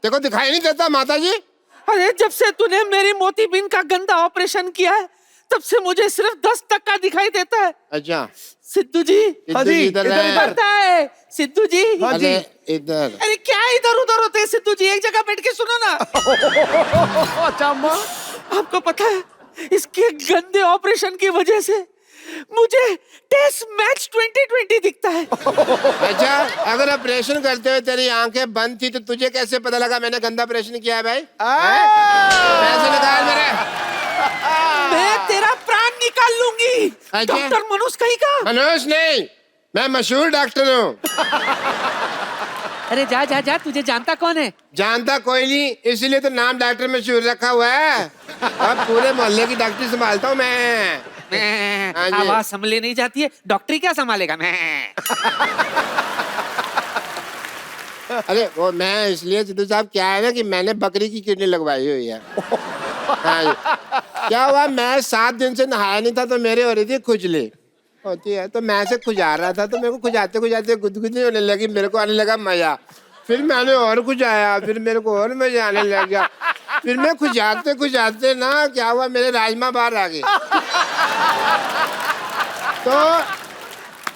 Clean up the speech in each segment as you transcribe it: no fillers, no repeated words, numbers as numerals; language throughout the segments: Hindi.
देखो दिखाई नहीं देता माता जी। अरे जब से तूने मेरी मोतीबिंद का गंदा ऑपरेशन किया है तब से मुझे सिर्फ 10% दिखाई देता है। अच्छा सिद्धू जी। हाँ जी, इधर पता है सिद्धू जी। हाँ जी इधर। अरे क्या इधर उधर होते हैं सिद्धू जी, एक जगह बैठ के सुनो ना। अच्छा अम्मा, आपको पता है इसके गंदे ऑपरेशन की वजह से मुझे टेस्ट मैच 2020 दिखता है। अच्छा अगर ऑपरेशन करते हुए तेरी आंखें बंद थी तो तुझे कैसे पता लगा मैंने गंदा ऑपरेशन किया है भाई? पैसे निकाल मेरे। मैं तेरा प्राण निकाल लूंगी। डॉक्टर मनोज कहीं का? मनोज नहीं, मैं मशहूर डॉक्टर हूँ। अरे जा जा जा, तुझे जानता कौन है? जानता कोई नहीं, इसीलिए तो नाम डॉक्टर मशहूर रखा हुआ है। अब पूरे मोहल्ले की डॉक्टरी संभालता हूँ मैं। हाँ जी। आवाज संभले नहीं जाती है, डॉक्टरी क्या संभालेगा? मैं अरे वो मैं इसलिए सिद्धू साहब क्या है ना कि मैंने बकरी की किडनी लगवाई हुई है। हाँ जी। क्या हुआ, मैं 7 दिन से नहाया नहीं था तो मेरे हो रही थी खुजली होती है, तो मैं से खुजा रहा था तो मेरे को खुजाते खुजाते गुदगुदी होने लगी, मेरे को आने लगा मजा। फिर मैंने और खुजाया, फिर मेरे को और मजा आने लग गया। फिर मैं खुजाते खुजाते ना क्या हुआ, मेरे राजमा बाहर आ गए। तो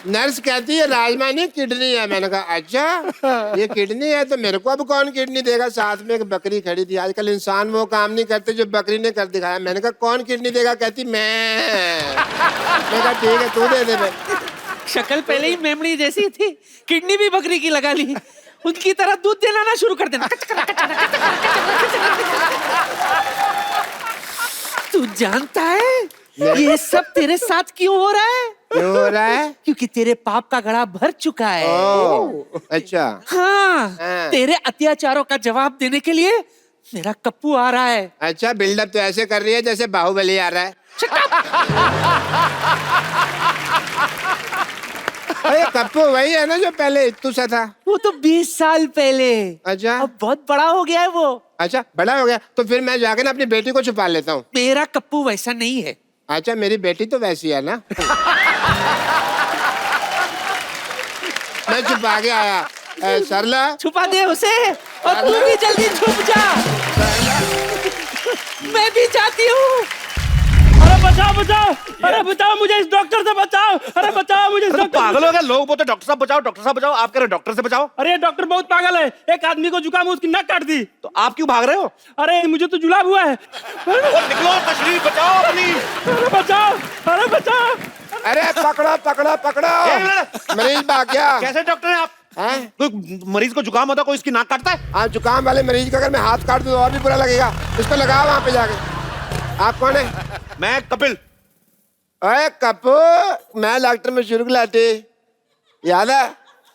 नर्स कहती है राजमा नहीं किडनी है। मैंने कहा अच्छा ये किडनी है तो मेरे को अब कौन किडनी देगा? साथ में एक बकरी खड़ी थी। आजकल इंसान वो काम नहीं करते जो बकरी ने कर दिखाया। मैंने कहा कौन किडनी देगा? कहती मैं कहा ठीक है तू दे दे भाई। शक्ल पहले ही मेमड़ी जैसी थी, किडनी भी बकरी की लगा ली। उनकी तरह दूध देना ना शुरू कर देना। तू जानता है ये सब तेरे साथ क्यों हो रहा है? क्यों हो रहा है? क्योंकि तेरे पाप का घड़ा भर चुका है। अच्छा हाँ, तेरे अत्याचारों का जवाब देने के लिए मेरा कप्पू आ रहा है। अच्छा बिल्डअप तो ऐसे कर रही है जैसे बाहुबली आ रहा है। अरे कप्पू वही है ना जो पहले इत्तू सा था? वो तो 20 साल पहले। अच्छा अब बहुत बड़ा हो गया है वो। अच्छा बड़ा हो गया तो फिर मैं जाके ना अपनी बेटी को छुपा लेता हूँ। मेरा कप्पू वैसा नहीं है। अच्छा मेरी बेटी तो वैसी है ना। मैं छुपा के आया। सरला छुपा दे उसे और तू भी जल्दी छुप जा। मैं भी जाती हूँ। अरे बचाओ बचाओ, अरे बचाओ मुझे इस डॉक्टर से बचाओ, अरे बचाओ मुझे इस डॉक्टर। पागल हो गया, लोग बोलते डॉक्टर साहब बचाओ, डॉक्टर साहब बचाओ, आप कह रहे डॉक्टर से बचाओ। अरे डॉक्टर बहुत पागल है, एक आदमी को जुकाम उसकी नक काट दी। तो आप क्यों भाग रहे हो? अरे मुझे तो जुलाब हुआ है। निकलो तशरीफ बचाओ अपनी। अरे बचाओ, अरे बचाओ। अरे पकड़ो पकड़ो पकड़ो। मरीज भाग गया। कैसे डॉक्टर हैं आप? कोई मरीज को जुकाम होता कोई इसकी नाक काटता है? हाँ जुकाम वाले मरीज का अगर मैं हाथ काट दूं तो और भी बुरा लगेगा। इसको लगाओ वहाँ पे जाके। आप कौन है? मैं कपिल। अरे कप्पू मैं डॉक्टर मशहूर गुलाटी, याद है?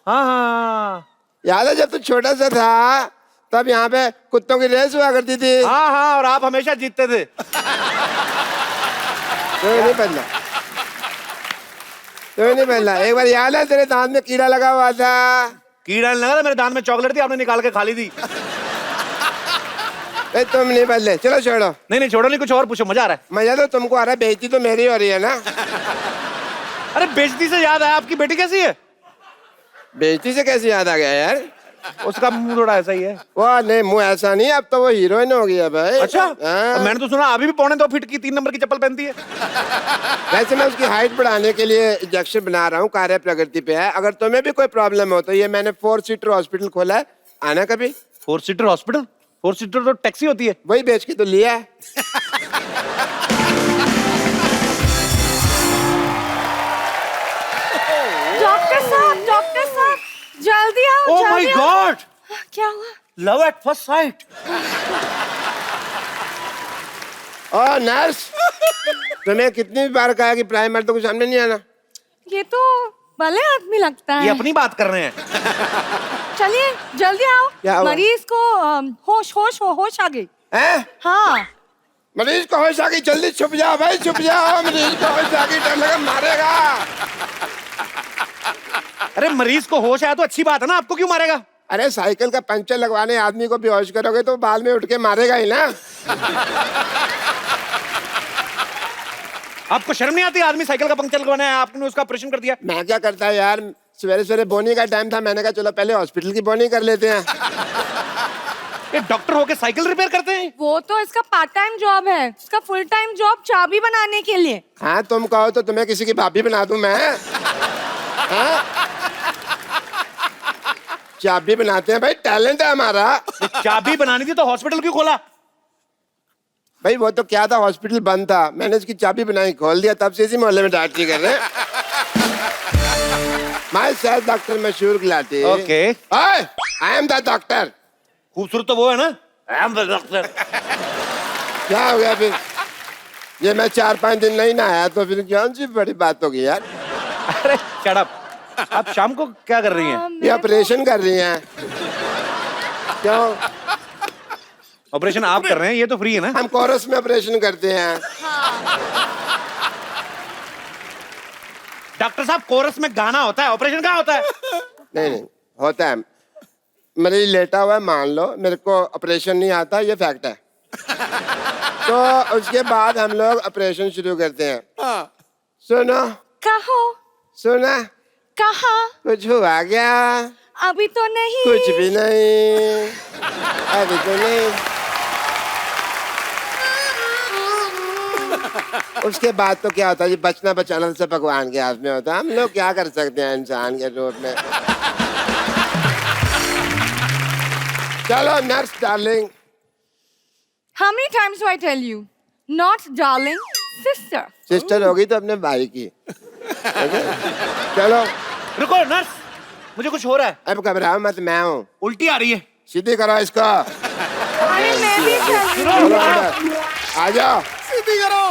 हाँ हाँ याद है जब तू छोटा सा था तब यहाँ पे कुत्तों की रेस हुआ करती थी। हाँ हाँ, और आप हमेशा जीतते थे। तो नहीं पहनना, तो नहीं पहनना। एक बार याद है तेरे दांत में कीड़ा लगा हुआ था? कीड़ा नहीं लगा था, मेरे दांत में चॉकलेट थी, आपने निकाल के खा ली थी। तुम नहीं बदले, चलो छोड़ो। नहीं छोड़ो नहीं, कुछ और पूछो, मजा आ रहा है। मजा तो तुमको आ रहा है, बेइज्जती तो मेरी हो रही है ना। अरे बेइज्जती से याद आया, आपकी बेटी कैसी है? बेइज्जती से कैसे याद आ गया यार? उसका मुंह थोड़ा ऐसा ही है। वो नहीं मुंह ऐसा नहीं, अब तो वो हीरोइन हो गई है भाई। अच्छा मैंने तो सुना अभी भी 2.25 फीट की 3 नंबर की चप्पल पहनती है। वैसे मैं उसकी हाइट बढ़ाने के लिए इंजेक्शन बना रहा हूँ, कार्य प्रगति पे है। अगर तुम्हें भी कोई प्रॉब्लम हो तो ये मैंने 4 सीटर हॉस्पिटल खोला है, आना कभी। 4 सीटर हॉस्पिटल? 4 सीटर तो टैक्सी होती है। वही बेच के तो लिया है। डॉक्टर साहब जल्दी आओ। ओह माय गॉड, क्या हुआ? Love at first sight. और नर्स तुम्हें कितनी बार कहा कि प्राइमर तो कुछ सामने नहीं आना? ये तो भले आदमी लगता है। ये अपनी बात कर रहे हैं। चलिए जल्दी क्या आओ, हुआ? मरीज को होश आ गई। हैं? हाँ मरीज को होश आ गई, जल्दी छुप जाओ भाई, छुप जाओ। मरीज को होश आ गई, डर लगा मारेगा। अरे मरीज को होश आया तो अच्छी बात है ना, आपको क्यों मारेगा? अरे साइकिल का पंचर लगवाने आदमी को बेहोश करोगे तो बाद में उठ के मारेगा ही ना। आपको शर्म नहीं आती? आदमी साइकिल का पंक्चर लगवाना है, आपने उसका ऑपरेशन कर दिया। मैं क्या करता है यार, सवेरे सवेरे बोनी का टाइम था, मैंने कहा चलो पहले हॉस्पिटल की बोनी कर लेते हैं। ये डॉक्टर होके साइकिल रिपेयर करते हैं? वो तो इसका पार्ट टाइम जॉब है, इसका फुल टाइम जॉब चाबी बनाने के लिए। हाँ तुम कहो तो तुम्हें किसी की भाभी बना दूं मैं। हाँ? चाबी बनाते हैं भाई, टैलेंट है हमारा। चाबी बनानी थी तो हॉस्पिटल क्यों खोला? भाई वो तो क्या था, हॉस्पिटल बंद था, मैंने इसकी चाबी बनाई, खोल दिया, तब से इसी मोहल्ले में डॉक्टरी कर रहे हैं। माय सेल्फ डॉक्टर मशहूर गिलाटी। Okay. I am the doctor. खूबसूरत तो वो है ना, आई एम द डॉक्टर। क्या हो गया फिर? ये मैं 4-5 दिन नहीं नहाया तो फिर कौन सी बड़ी बात होगी यार। अरे शट अप। आप शाम को क्या कर रही हैं? ये ऑपरेशन कर रही हैं। क्यों? ऑपरेशन आप कर रहे हैं, ये तो फ्री है ना। हम कोरस में ऑपरेशन करते हैं। डॉक्टर साहब कोरस में गाना होता है, ऑपरेशन कहाँ होता है? नहीं नहीं होता है। मरीज लेटा हुआ है, मान लो मेरे को ऑपरेशन नहीं आता, ये फैक्ट है। तो उसके बाद हम लोग ऑपरेशन शुरू करते हैं। सुनो कहो। सुना, कहा। कुछ हुआ क्या? अभी तो नहीं। कुछ भी नहीं, अभी तो नहीं। उसके बाद तो क्या होता है, ये बचना बचाना सब भगवान के हाथ में होता है। हम लोग क्या कर सकते हैं इंसान के रूप में। चलो nurse darling. How many times do I tell you? Not darling, sister. Sister होगी तो अपने भाई की। चलो रुको नर्स, मुझे कुछ हो रहा है। अब घबराओ मत, मैं हूँ। उल्टी आ रही है। सीधी करो इसको। अरे मैं भी चल रही हूँ। चलो अंदर, आ जाओ। सीधी करो।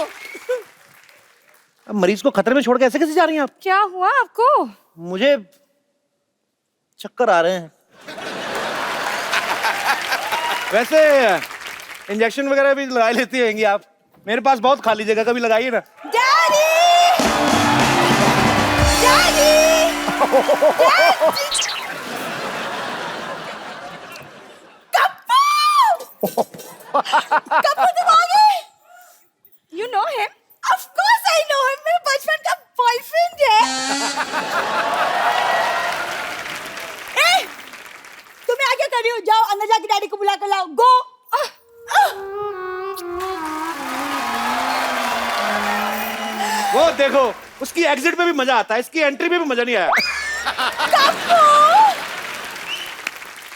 अब मरीज को खतरे में छोड़ के ऐसे कैसे जा रही हैं आप? क्या हुआ आपको? मुझे चक्कर आ रहे हैं। वैसे इंजेक्शन वगैरह भी लगा लेती होंगी आप, मेरे पास बहुत खाली जगह, कभी लगाइए ना। डैडी! डैडी! कप्पू! कप्पू तुम आ गए? You know him? Of course I know him. मेरे बचपन का बॉयफ्रेंड है। ए, तुम यहाँ क्या कर रही हो? जाओ अंदर जाके डैडी को बुला कर लाओ। गो। वो देखो, उसकी एग्जिट में भी मजा आता है, इसकी एंट्री में भी मजा नहीं आया। कप्पू!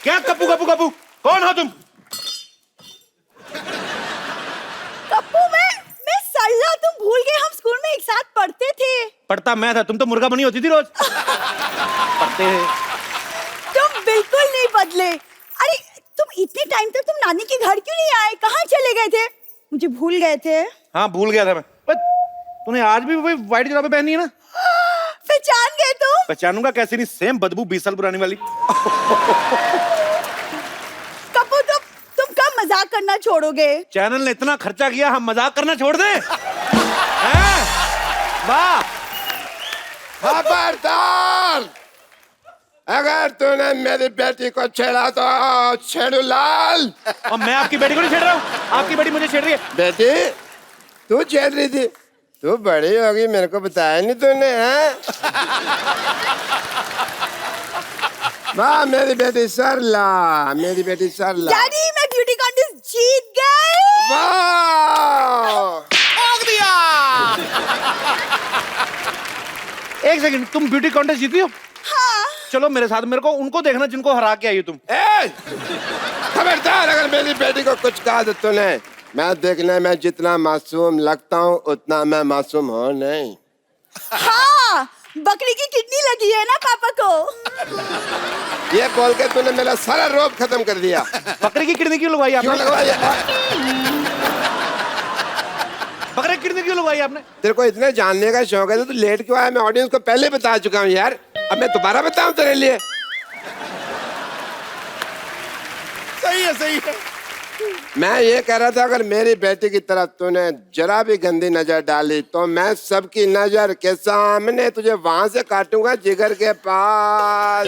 क्या कप्पू कप्पू कप्पू? कौन हो तुम? कप्पू मैं सल्ला, तुम भूल गए हम स्कूल में एक साथ पढ़ते थे। पढ़ता मैं था, तुम तो मुर्गा बनी होती थी रोज। पढ़ते हैं। तुम बिल्कुल नहीं बदले। अरे तुम इतने टाइम तक तुम नानी के घर क्यों नहीं आए? कहाँ चले गए थे? मुझे भूल गए थे? हाँ भूल गया था मैं। तूने आज भी वही व्हाइट जुराबे पहनी है ना? पहचान गए तुम? पहचानूंगा कैसे नहीं, सेम बदबू 20 साल पुरानी वाली। कप्पू तुम कब मजाक करना छोड़ोगे? चैनल ने इतना खर्चा किया, हम मजाक करना छोड़ दें? हैं? वाह! खबरदार, अगर तूने मेरी बेटी को छेड़ा तो छेड़ू लाल। और मैं आपकी बेटी को नहीं छेड़ रहा हूँ, आपकी बेटी मुझे छेड़ रही है। बेटी तू छेड़ रही थी? तू बड़ी होगी, मेरे को बताया नहीं तूने, हैं? वाह मेरी बेटी सरला, मेरी बेटी सरला। डैडी मैं ब्यूटी कॉन्टेस्ट जीत गई। वाह! ठोक दिया। एक सेकंड, तुम ब्यूटी कॉन्टेस्ट जीती हो? हाँ। चलो मेरे साथ, मेरे को उनको देखना जिनको हरा के आई हो तुम। ए! खबरदार, अगर मेरी बेटी को कुछ कहा तो तूने, मैं देखने में जितना मासूम लगता हूँ उतना मैं मासूम हूँ नहीं। हाँ, बकरी की किडनी लगी है ना पापा को। ये बोल के तूने मेरा सारा रोब खत्म कर दिया। बकरी की किडनी क्यों लगवाई क्यों आपने? लगवाई? बकरी की किडनी क्यों लगवाई आपने? तेरे को इतने जानने का शौक है तो तू लेट क्यों आया? मैं ऑडियंस को पहले बता चुका हूँ यार, अब मैं दोबारा बताऊँ तेरे लिए? सही है, सही है। मैं ये कह रहा था, अगर मेरी बेटी की तरफ तूने जरा भी गंदी नजर डाली तो मैं सबकी नजर के सामने तुझे वहां से काटूंगा, जिगर के पास।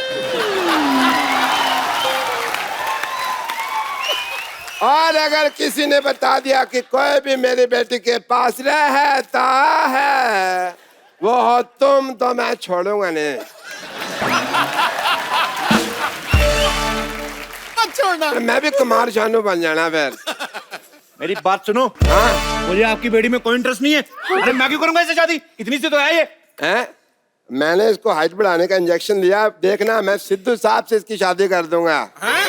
और अगर किसी ने बता दिया कि कोई भी मेरी बेटी के पास रहता है वो हो तुम, तो मैं छोड़ूंगा नहीं। मत छोड़ छोड़ना। मैं भी कुमार शानू बन जाना फिर। मेरी बात सुनो, हाँ मुझे आपकी बेटी में कोई इंटरेस्ट नहीं है। अरे मैं क्यों करूंगा इससे शादी, इतनी सी तो है ये। हैं? मैंने इसको हाइट बढ़ाने का इंजेक्शन लिया, देखना मैं सिद्धू साहब से इसकी शादी कर दूंगा। हाँ।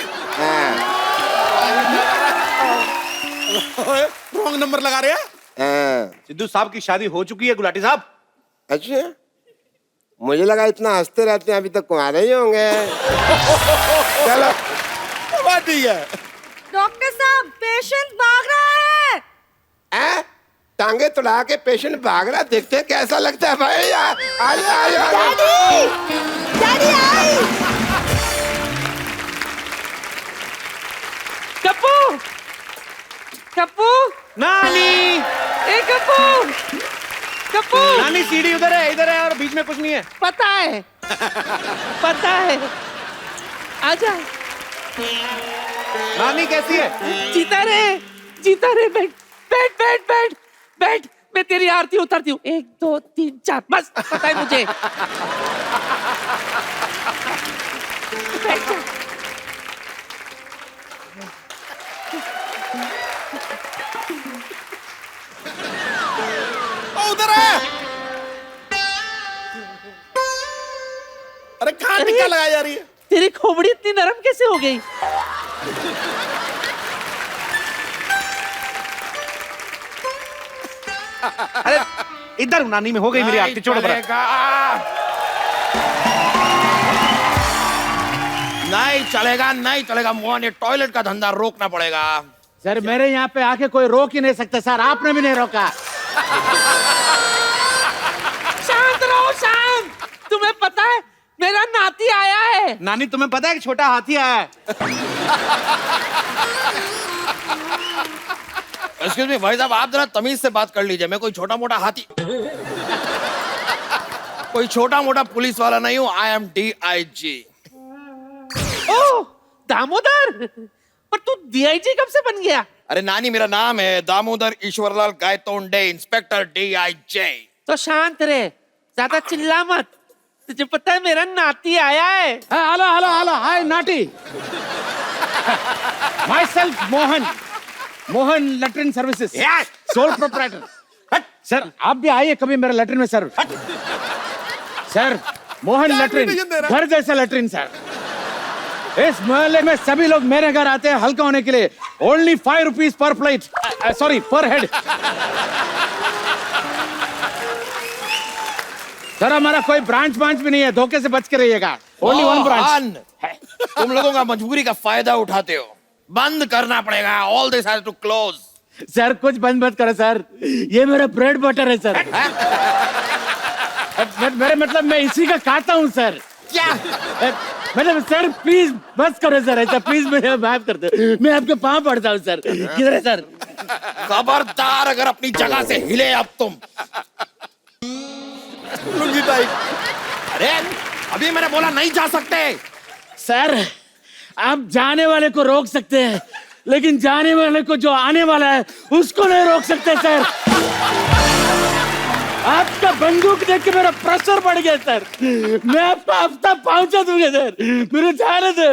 रॉन्ग नंबर लगा रहे हैं। हाँ। सिद्धू साहब की शादी हो चुकी है गुलाटी साहब। अच्छा, मुझे लगा इतना हंसते रहते हैं, अभी तक कुंवारे ही होंगे। चलो बात ठीक है। डॉक्टर साहब, पेशेंट भाग रहा है। टांगे तुड़ा के पेशेंट भाग रहा, देखते हैं कैसा लगता है भाई। आइए daddy, daddy I. Kappu, Kappu, नानी, ए कप्पू, कप्पू। नानी सीढ़ी उधर है और बीच में कुछ नहीं है। पता है, पता है। आजा। नानी कैसी है? जीता रे, बैठ बैठ बैठ बैठ बैठ। मैं तेरी आरती उतारती हूँ। 1 2 3 4 बस, पता है मुझे। बैठ जा। उधर है। अरे कहाँ टिक्का लगाई जा रही है? तेरी खोपड़ी इतनी नरम कैसे हो गई? अरे इधर नानी में हो गई मेरी आरती, छोड़ो बड़ा। नहीं चलेगा मोहन, ये टॉयलेट का धंधा रोकना पड़ेगा। सर मेरे यहाँ पे आके कोई रोक ही नहीं सकता सर, आपने भी नहीं रोका। शांत रहो, शांत। तुम्हें पता है मेरा नाती आया है। नानी तुम्हें पता है कि छोटा हाथी आया है? एक्सक्यूज मी भाई साहब, आप जरा तमीज से बात कर लीजिए। मैं कोई छोटा मोटा हाथी, कोई छोटा मोटा पुलिस वाला नहीं हूँ। I am DIG। ओ दामोदर, पर तू DIG कब से बन गया? अरे नानी, मेरा नाम है दामोदर ईश्वरलाल गायतोंडे, इंस्पेक्टर DIG। तो शांत रहे, ज्यादा चिल्ला मत। तुझे पता है मेरा नाती आया है। Hello hi naughty. Myself Mohan latrine services, sole proprietor. Sir आप भी आइए कभी मेरे लेटरिन में सर। सर मोहन लेटरिन, घर जैसा लेटरिन सर। इस मोहल्ले में सभी लोग मेरे घर आते हैं हल्का होने के लिए। Only 5 rupees per plate, sorry पर हेड। सर हमारा कोई ब्रांच भी नहीं है, धोखे से बच के रहिएगा। Only 1 branch. तुम लोगों का मजबूरी का फायदा उठाते हो, बंद करना पड़ेगा। All this has to close. Sir कुछ बंद मत करो सर, ये मेरा ब्रेड बटर है सर। मेरे मतलब मैं इसी का खाता हूँ सर। क्या मतलब सर प्लीज बस करो सर, ऐसा प्लीज मुझे माफ कर दो, मैं आपके पाँव पड़ता हूँ सर। किधर है सर? खबरदार अगर अपनी जगह से हिले अब तुम। लुंगी टाइट। अरे अभी मैंने बोला नहीं जा सकते। सर आप जाने वाले को रोक सकते हैं, लेकिन जाने वाले को जो आने वाला है उसको नहीं रोक सकते सर। आपका बंदूक देख के मेरा प्रेशर बढ़ गया सर। मैं आपका हफ्ता पहुंचा दूंगा सर, मेरे जाने दो।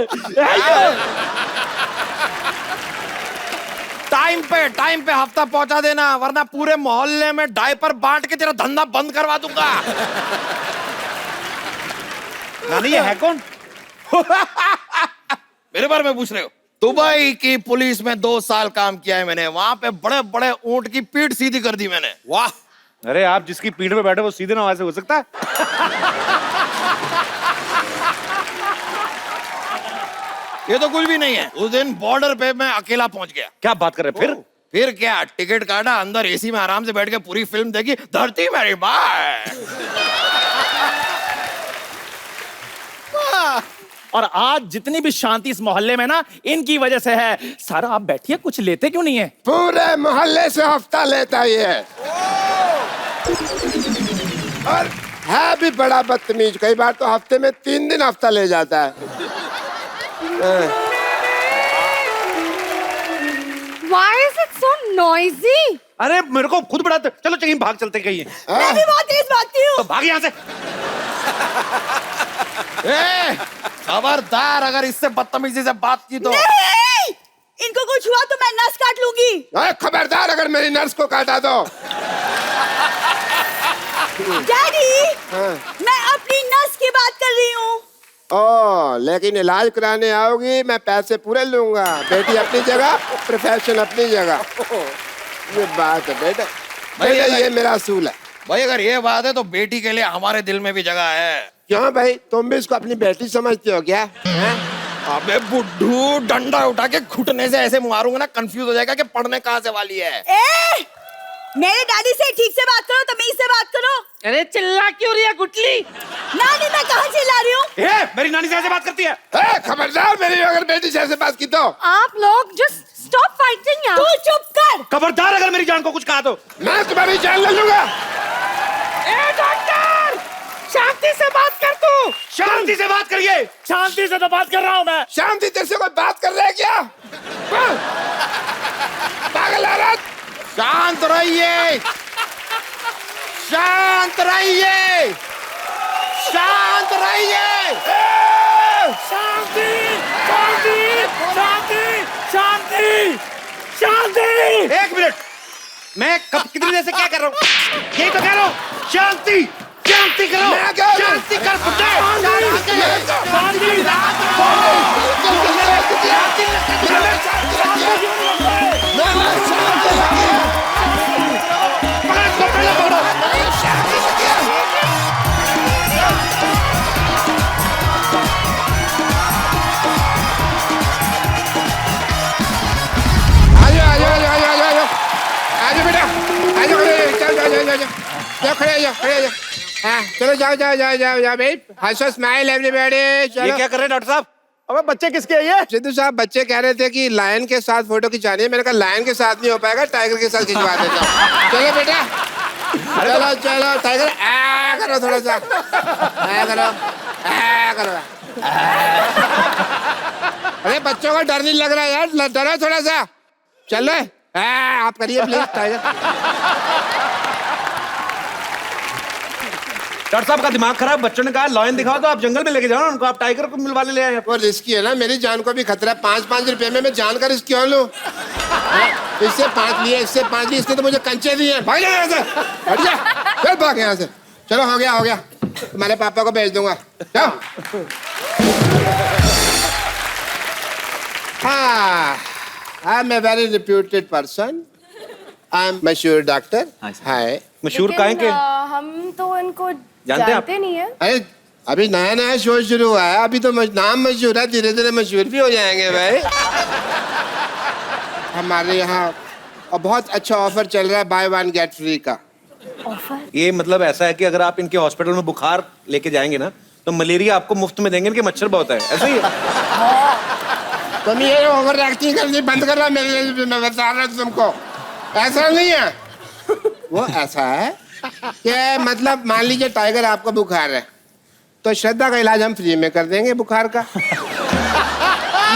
टाइम पे हफ्ता पहुंचा देना, वरना पूरे मोहल्ले में डायपर बांट के तेरा धंधा बंद करवा दूंगा। नानी ये है कौन? मेरे बारे में पूछ रहे हो? दुबई की पुलिस में 2 साल काम किया है मैंने। वहां पे बड़े बड़े ऊंट की पीठ सीधी कर दी मैंने। वाह। अरे आप जिसकी पीठ पे बैठे वो सीधे ना वैसे हो सकता है? ये तो कुछ भी नहीं है। उस दिन बॉर्डर पे मैं अकेला पहुंच गया। क्या बात कर रहे हैं? फिर क्या, टिकट काटा, अंदर एसी में आराम से बैठ के पूरी फिल्म देखी, धरती मेरी माँ। और आज जितनी भी शांति इस मोहल्ले में ना, इनकी वजह से है। सर आप बैठिए, कुछ लेते क्यों नहीं है? पूरे मोहल्ले से हफ्ता लेता ही है, और है भी बड़ा बदतमीज। कई बार तो हफ्ते में 3 दिन हफ्ता ले जाता है। Why is it so noisy? अरे मेरे को खुद बड़ा, चलो कहीं भाग चलते कहीं। मैं भी बहुत तेज भागती हूँ। तो भाग यहाँ से। खबरदार अगर इससे बदतमीजी से बात की तो। नहीं! इनको कुछ हुआ तो मैं नस काट लूंगी। ओए खबरदार अगर मेरी नर्स को काटा तो। डैडी, हाँ। मैं अपनी नस की बात कर रही हूँ। ओ, लेकिन इलाज कराने आओगी मैं पैसे पूरे लूंगा। बेटी अपनी जगह, प्रोफेशन अपनी जगह। ये बात है बेटा, भैया, ये मेरा असूल है। भाई अगर ये बात है तो बेटी के लिए हमारे दिल में भी जगह है। क्यों भाई, तुम भी इसको अपनी बेटी समझते हो क्या? हैं? अबे बुड्ढू, डंडा उठा के घुटने से ऐसे मारूंगा ना, कंफ्यूज हो जाएगा कि पढ़ने कहाँ से वाली है। ए, मेरे डैडी से ठीक से बात करो, तमीज से बात करो। अरे चिल्ला क्यों रही है गुटली? नानी, मैं कहाँ चिल्ला रही हूँ? मेरी नानी से ऐसे बात करती है। खबरदार मेरी अगर बेटी से ऐसे बात की तो। आप लोग जस्ट स्टॉप फाइटिंग यार। तू चुप कर। खबरदार अगर मेरी जान को कुछ कहा तो मैं तुम्हारी जान ले लूंगा। ए डॉक्टर, शांति से बात कर तू। शांति से बात करिए। शांति से तो बात कर रहा हूँ मैं। शांति तेरे से कोई बात कर रहा है क्या? हाँ? पागल औरत, शांत रहिए, शांत रहिए, शांत रहिए। शांति शांति शांति शांति शांति। एक मिनट, मैं कब कितनी देर से क्या कर रहा हूँ? यही तो कह रहा हूँ, शांति शांति करो। मैं क्या करूं? शांति कर पुत्र। आजो बेटा, आजो खड़े जाओ। हाँ, चलो जाओ भाई। हंसो, स्माइल एवरीबॉडी। ये चलो। क्या कर रहे हैं डॉक्टर साहब? अबे बच्चे किसके हैं ये? सिद्धू साहब, बच्चे कह रहे थे कि लायन के साथ फोटो खिंचानी है। मैंने कहा लायन के साथ नहीं हो पाएगा, टाइगर के साथ खिंचवा देता हूँ। चलो बेटा, चलो टाइगर आ करो, थोड़ा सा आ करो। अरे बच्चों को डर नहीं लग रहा यार, डरो थोड़ा सा। चलो आप करिए प्लीज टाइगर। डॉक्टर साहब का दिमाग खराब। बच्चों ने कहा लॉयन दिखाओ तो आप जंगल में लेके जाओ ना उनको, आप टाइगर को मिलवा ले आए। वो रिस्की है ना, मेरी जान को भी खतरा है। 5-5 रुपए में मैं जान का रिस्क क्यों लूं? इससे 5 लिए, इससे 5 लिए, इसने तो मुझे कंचे दिए। भाग जा यहाँ से, हट जा, चल भाग यहाँ से। चलो हो गया, तुम्हारे पापा को भेज दूंगा। जाओ। हाँ, I am a very reputed person. I am मशहूर डॉक्टर। हाय। मशहूर काहे के? हम तो इनको जानते हैं आप? जानते नहीं है। अरे अभी नया शो शुरू हुआ है, अभी तो नाम मशहूर है, धीरे धीरे मशहूर भी हो जाएंगे भाई। हमारे यहाँ बहुत अच्छा ऑफर चल रहा है, बाय 1 गेट फ्री का। ऑफर? ये मतलब ऐसा है कि अगर आप इनके हॉस्पिटल में बुखार लेके जाएंगे ना तो मलेरिया आपको मुफ्त में देंगे, इनके मच्छर बहुत है। ऐसा ही है। तुम ये ओवर एक्टिंग करनी बंद कर रहा, मेरे लिए मैं बता रहा हूँ तुमको। ऐसा नहीं है, वो ऐसा है कि मतलब मान लीजिए टाइगर आपको बुखार है तो श्रद्धा का इलाज हम फ्री में कर देंगे बुखार का। ये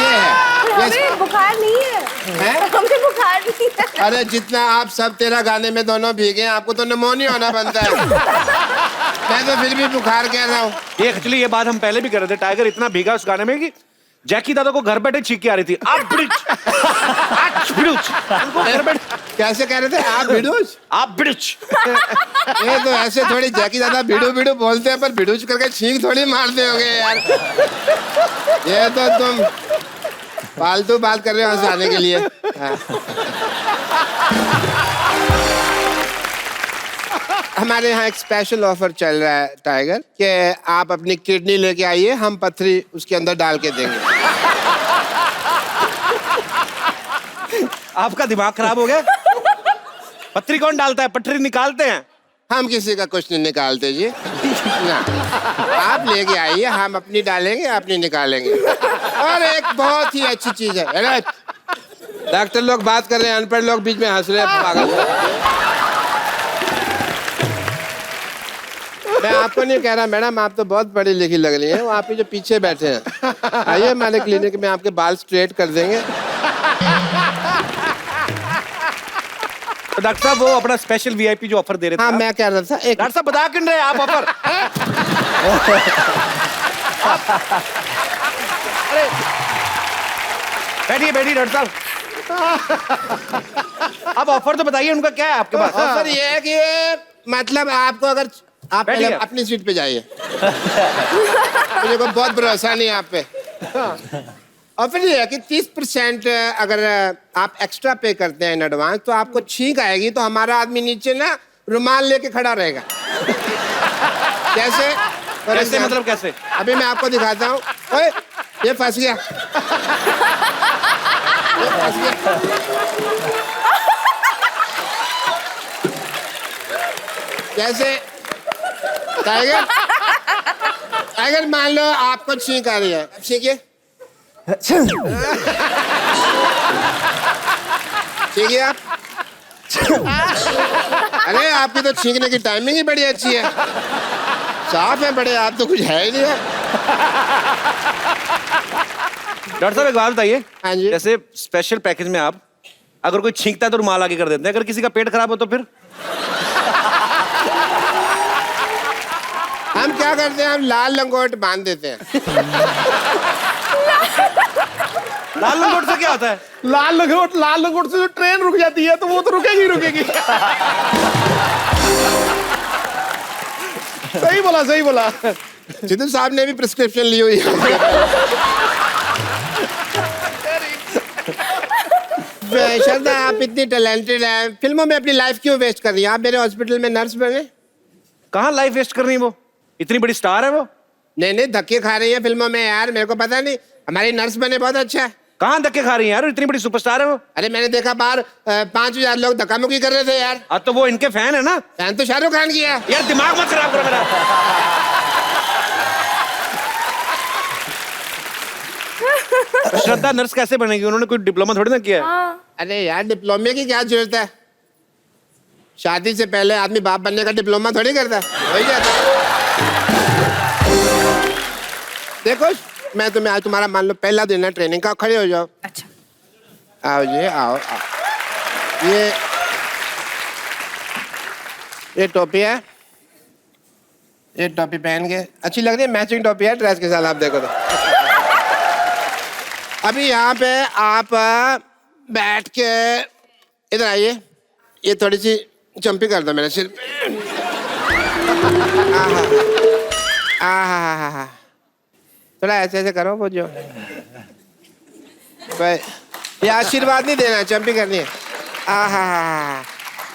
है। हमें बुखार नहीं है, हैं? हमें बुखार नहीं है। अरे जितना आप सब तेरा गाने में दोनों भीगे हैं, आपको तो निमोनिया होना बनता है। मैं तो फिर भी बुखार कह रहा हूँ। ये एक्चुअली ये बात हम पहले भी कर रहे थे। टाइगर इतना भीगा उस गाने में कि जैकी दादा को घर बैठे छींक के आ रही थी। आप घर बैठे कैसे कह रहे थे आप? भिड़ूच? आप बिड़ुच। ये तो ऐसे थोड़ी जैकी दादा भिड़ू भिड़ू बोलते हैं, पर भिड़ूच करके छींक थोड़ी मारते होगे यार। ये तो तुम फालतू बात कर रहे हो हंसाने के लिए। हाँ। हमारे यहाँ एक स्पेशल ऑफर चल रहा है टाइगर कि आप अपनी किडनी लेके आइए, हम पथरी उसके अंदर डाल के देंगे। आपका दिमाग खराब हो गया? पथरी कौन डालता है? पथरी निकालते हैं। हम किसी का कुछ नहीं निकालते जी ना, आप लेके आइए, हम अपनी डालेंगे, अपनी निकालेंगे। और एक बहुत ही अच्छी चीज है, अरे डॉक्टर लोग बात कर रहे हैं, अनपढ़ लोग बीच में हंस रहे हैं पागल। मैं आपको नहीं कह रहा मैडम, आप तो बहुत पढ़ी लिखी लग रही हैं। वो आप ही जो पीछे बैठे हैं, आइए हमारे क्लिनिक में, आपके बाल स्ट्रेट कर देंगे। तो डॉक्टर साहब वो अपना स्पेशल वीआईपी जो ऑफर दे रहे थे। हाँ मैं कह रहा था एक डॉक्टर साहब बता क्यों रहे आप ऑफर? अरे बैठिए बैठिए डॉक्टर साहब। अब ऑफर तो बताइए उनका क्या है आपके पास? ऑफर ये है कि मतलब आपको अगर आप पहले बैठिए। अपनी सीट पे जाइए। मुझे को बहुत भरोसा नहीं है आप पे। ऑफर ये है कि 30% अगर आप एक्स्ट्रा पे करते हैं इन एडवांस तो आपको छींक आएगी तो हमारा आदमी नीचे ना रुमाल लेके खड़ा रहेगा। कैसे? For कैसे example, मतलब कैसे? अभी मैं आपको दिखाता हूँ। ओए, ये फंस गया। ये फंस गया। कैसे? टाइगर, टाइगर मान लो आपको छींक आ रही है, अब छींकिए। छींकिए आप। अरे आपकी तो छींकने की टाइमिंग ही बड़ी अच्छी है। साफ है बड़े, आप तो कुछ है ही नहीं है। डॉक्टर साहब एक बात बताइए। हाँ जी। जैसे स्पेशल पैकेज में आप अगर कोई छींकता है तो रुमाल आगे कर देते हैं, अगर किसी का पेट खराब हो तो फिर? हम क्या करते हैं, हम लाल लंगोट बांध देते हैं। लाल लंगोट से क्या होता है? लाल लंगोट से जो ट्रेन रुक जाती है तो वो तो रुकेगी रुकेगी। सही बोला, सही बोला। सिद्धू साहब ने भी प्रिस्क्रिप्शन ली हुई है। श्रद्धा, आप इतनी टैलेंटेड हैं, फिल्मों में अपनी लाइफ क्यों वेस्ट कर रही हैं? आप मेरे हॉस्पिटल में नर्स बने। कहाँ लाइफ वेस्ट कर रही है वो? इतनी बड़ी स्टार है वो। नहीं नहीं, धक्के खा रही है फिल्मों में यार, मेरे को पता नहीं। हमारी नर्स बने, बहुत अच्छा है। कहाँ धक्के खा रही है यार? इतनी बड़ी सुपरस्टार है वो। अरे मैंने देखा बाहर 5,000 लोग धक्का मुक्की कर रहे थे यार। अब तो वो इनके फैन है ना। फैन तो शाहरुख खान की है। यार दिमाग मत खराब करो मेरा। श्रद्धा नर्स कैसे बनेगी? उन्होंने कोई डिप्लोमा थोड़ी ना किया है। हाँ अरे यार डिप्लोमे की क्या जरूरत है? शादी से पहले आदमी बाप बनने का डिप्लोमा थोड़ी करता है, हो ही जाता है। देखो मैं तुम्हें आज तुम्हारा मान लो पहला दिन है ट्रेनिंग का, खड़े हो जाओ। अच्छा आओ जी, आओ आओ। ये टोपी है, ये टोपी पहन के अच्छी लग रही है, मैचिंग टोपी है ड्रेस के साथ, आप देखो तो। अभी यहाँ पे आप बैठ के इधर आइए, ये थोड़ी सी जंपी कर दो मेरे सिर पे। आहा, थोड़ा ऐसे ऐसे करो वो जो भाई, ये आशीर्वाद नहीं देना, जंपी करनी है। आहा,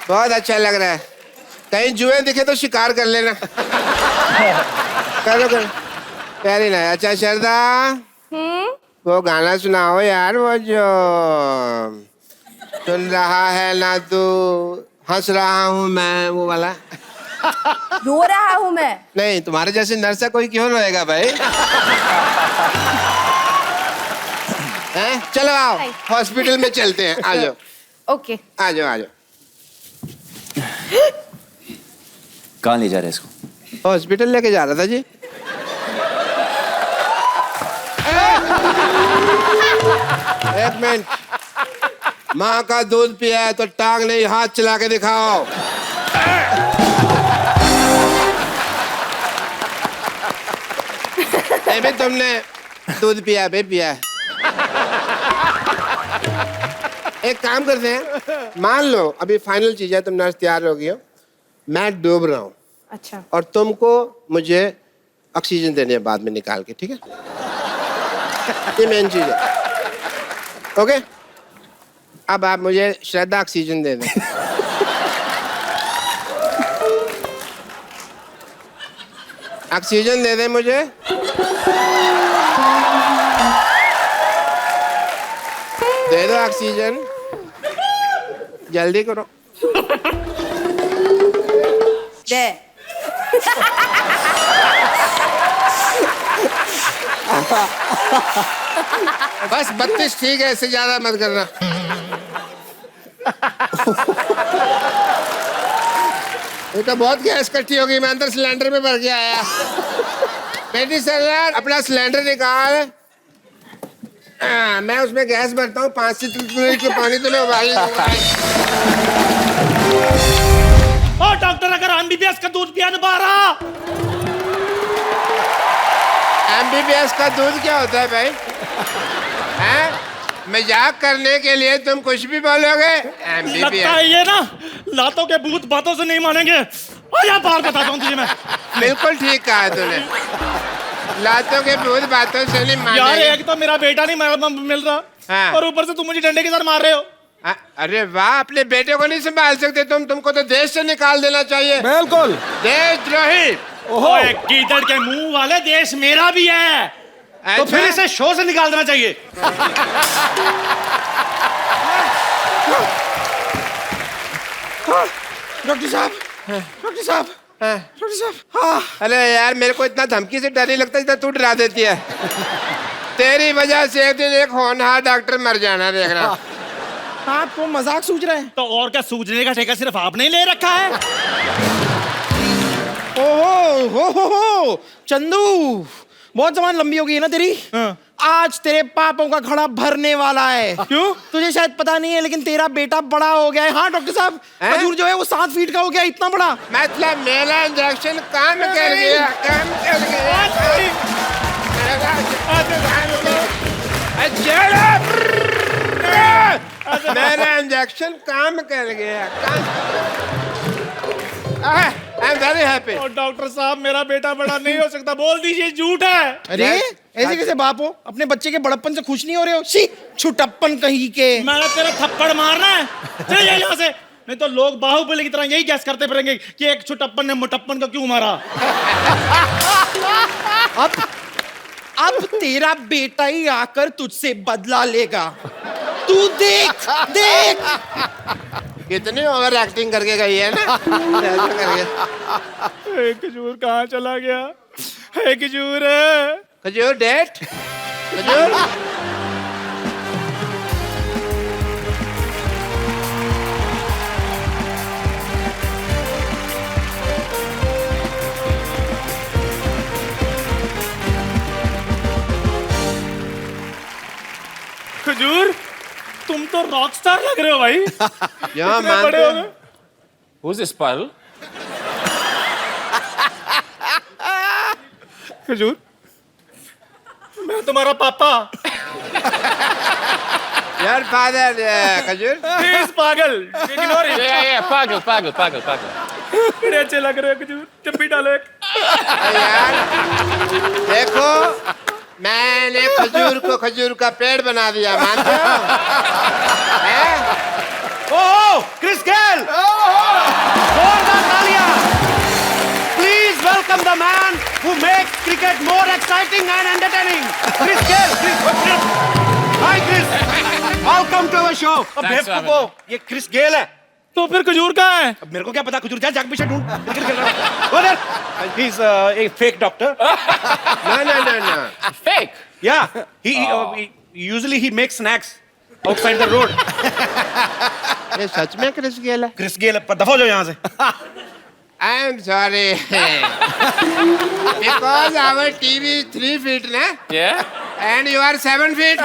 बहुत अच्छा लग रहा है। कहीं जुए दिखे तो शिकार कर लेना। करो करो, वेरी नाइस। अच्छा श्रद्धा, वो गाना सुनाओ यार, वो जो सुन रहा है ना तू, हंस रहा हूँ मैं, वो वाला। रो रहा हूँ मैं। नहीं, तुम्हारे जैसे नर्स कोई क्यों रोएगा भाई? हैं? चलो आओ, हॉस्पिटल में चलते हैं, आ जाओ। ओके आ जाओ आ जाओ। कहाँ ले जा रहे हैं इसको? हॉस्पिटल लेके जा रहा था जी। एक मिनट, माँ का दूध पिया है तो टांग नहीं, हाथ चला के दिखाओ। नहीं भी तुमने दूध पिया है, पिया है। एक काम करते हैं, मान लो अभी फाइनल चीज है, तुम नर्स तैयार हो गई हो, मैं डूब रहा हूँ अच्छा और तुमको मुझे ऑक्सीजन देनी है बाद में निकाल के, ठीक है? ये मेन चीज है। ओके, अब आप मुझे श्रद्धा ऑक्सीजन दे दें। ऑक्सीजन दे दें मुझे। दे दो ऑक्सीजन, जल्दी करो। दे बस 32 ठीक है, इससे ज्यादा मत करना। ये तो बहुत गैस इकट्ठी हो गई, मैं अंदर सिलेंडर में भर के आया। बेटी सर अपना सिलेंडर निकाल। मैं उसमें गैस भरता हूँ, 5 लीटर के पानी तो मैं उबाल लूंगा। ओ डॉक्टर, अगर एमबीबीएस का दूध पिया नहीं पा रहा। MBBS का दूध क्या होता है भाई? हैं? मजाक करने के लिए तुम कुछ भी बोलोगे। लगता MBBS है ये ना लातों के भूत बातों से नहीं मानेंगे। आजा बाहर बताता हूँ तुझे मैं। बिल्कुल ठीक कहा तूने। लातों के भूत बातों से नहीं यार मानेंगे। एक तो मेरा बेटा नहीं मिल रहा हाँ। और ऊपर से तुम मुझे डंडे के साथ मार रहे हो। अरे वाह, अपने बेटे को नहीं संभाल सकते तुमको तो देश से निकाल देना चाहिए। बिल्कुल। देशद्रोही। ओए कीचड़ के मुंह वाले, देश मेरा भी है तो फिर इसे शो से निकाल देना चाहिए। डॉक्टर साहब, डॉक्टर साहब, डॉक्टर साहब। हाँ। अरे यार, मेरे को इतना धमकी से डर नहीं लगता जितना तू डरा देती है। तेरी वजह से एक दिन एक होनहार डॉक्टर मर जाना, देखना। आप तो मजाक सूझ रहे हैं। तो और क्या, सूझने का ठेका सिर्फ आपने ही ले रखा है। ओहो हो चंदू, बहुत जबान लंबी हो गई है ना तेरी। आज तेरे पापों का घड़ा भरने वाला है। क्यों? तुझे शायद पता नहीं है लेकिन तेरा बेटा बड़ा हो गया है। हाँ डॉक्टर साहब, खजूर जो है वो 7 फीट का हो गया, इतना बड़ा। मतलब मेरा इंजेक्शन काम कर गया, काम कर गया। मेरा इंजेक्शन काम कर गया। I am very happy. और डॉक्टर साहब, मेरा बेटा बड़ा नहीं हो सकता, बोल दीजिए झूठ है। अरे ऐसे कैसे बाप हो, अपने बच्चे के बड़प्पन से खुश नहीं हो रहे हो? शी, छुटप्पन कहीं के। मैंने तेरा थप्पड़ मारना है, चल जा यहाँ से, नहीं तो लोग बाहुबली की तरह यही गैस करते फिरेंगे कि एक छुटप्पन ने मोटप्पन को क्यों मारा। अब तेरा बेटा ही आकर तुझसे बदला लेगा। तू देख देख। कितनी ओवर एक्टिंग करके गई है ना। ऐसा करके। खजूर कहाँ चला गया? खजूर, खजूर डेट, खजूर। खजूर, तुम तो रॉक स्टार लग रहे हो भाई। यहाँ इतने बड़े हो गए। Who's this Pal? खजूर, मैं तुम्हारा पापा। यार फादर खजूर। प्लीज पागल, इग्नोर इट। Pagal. बड़े अच्छे लग रहे हो खजूर, चप्पी डालो एक। यार देखो, मैंने खजूर का पेड़ बना दिया, मानते हो? ओह, क्रिस गेल! जोरदार तालियां! Please welcome the man who makes cricket more exciting and entertaining. Chris Gale. Hi Chris. Welcome to our show. अब बेवकूफो, ये क्रिस गेल है। तो फिर खजूर कहाँ है? अब मेरे को क्या पता, खजूर जा जाके पीछे ढूंढ। क्रिकेट खेल रहा है। Brother, he's a fake doctor. No. Fake. Yeah, he usually he makes snacks outside the road. ये सच में क्रिस गेल है? क्रिस गेल, पर दफा हो जाओ यहाँ से। I am sorry. Because our TV is 3 feet ना? Yeah? And you are 7 feet.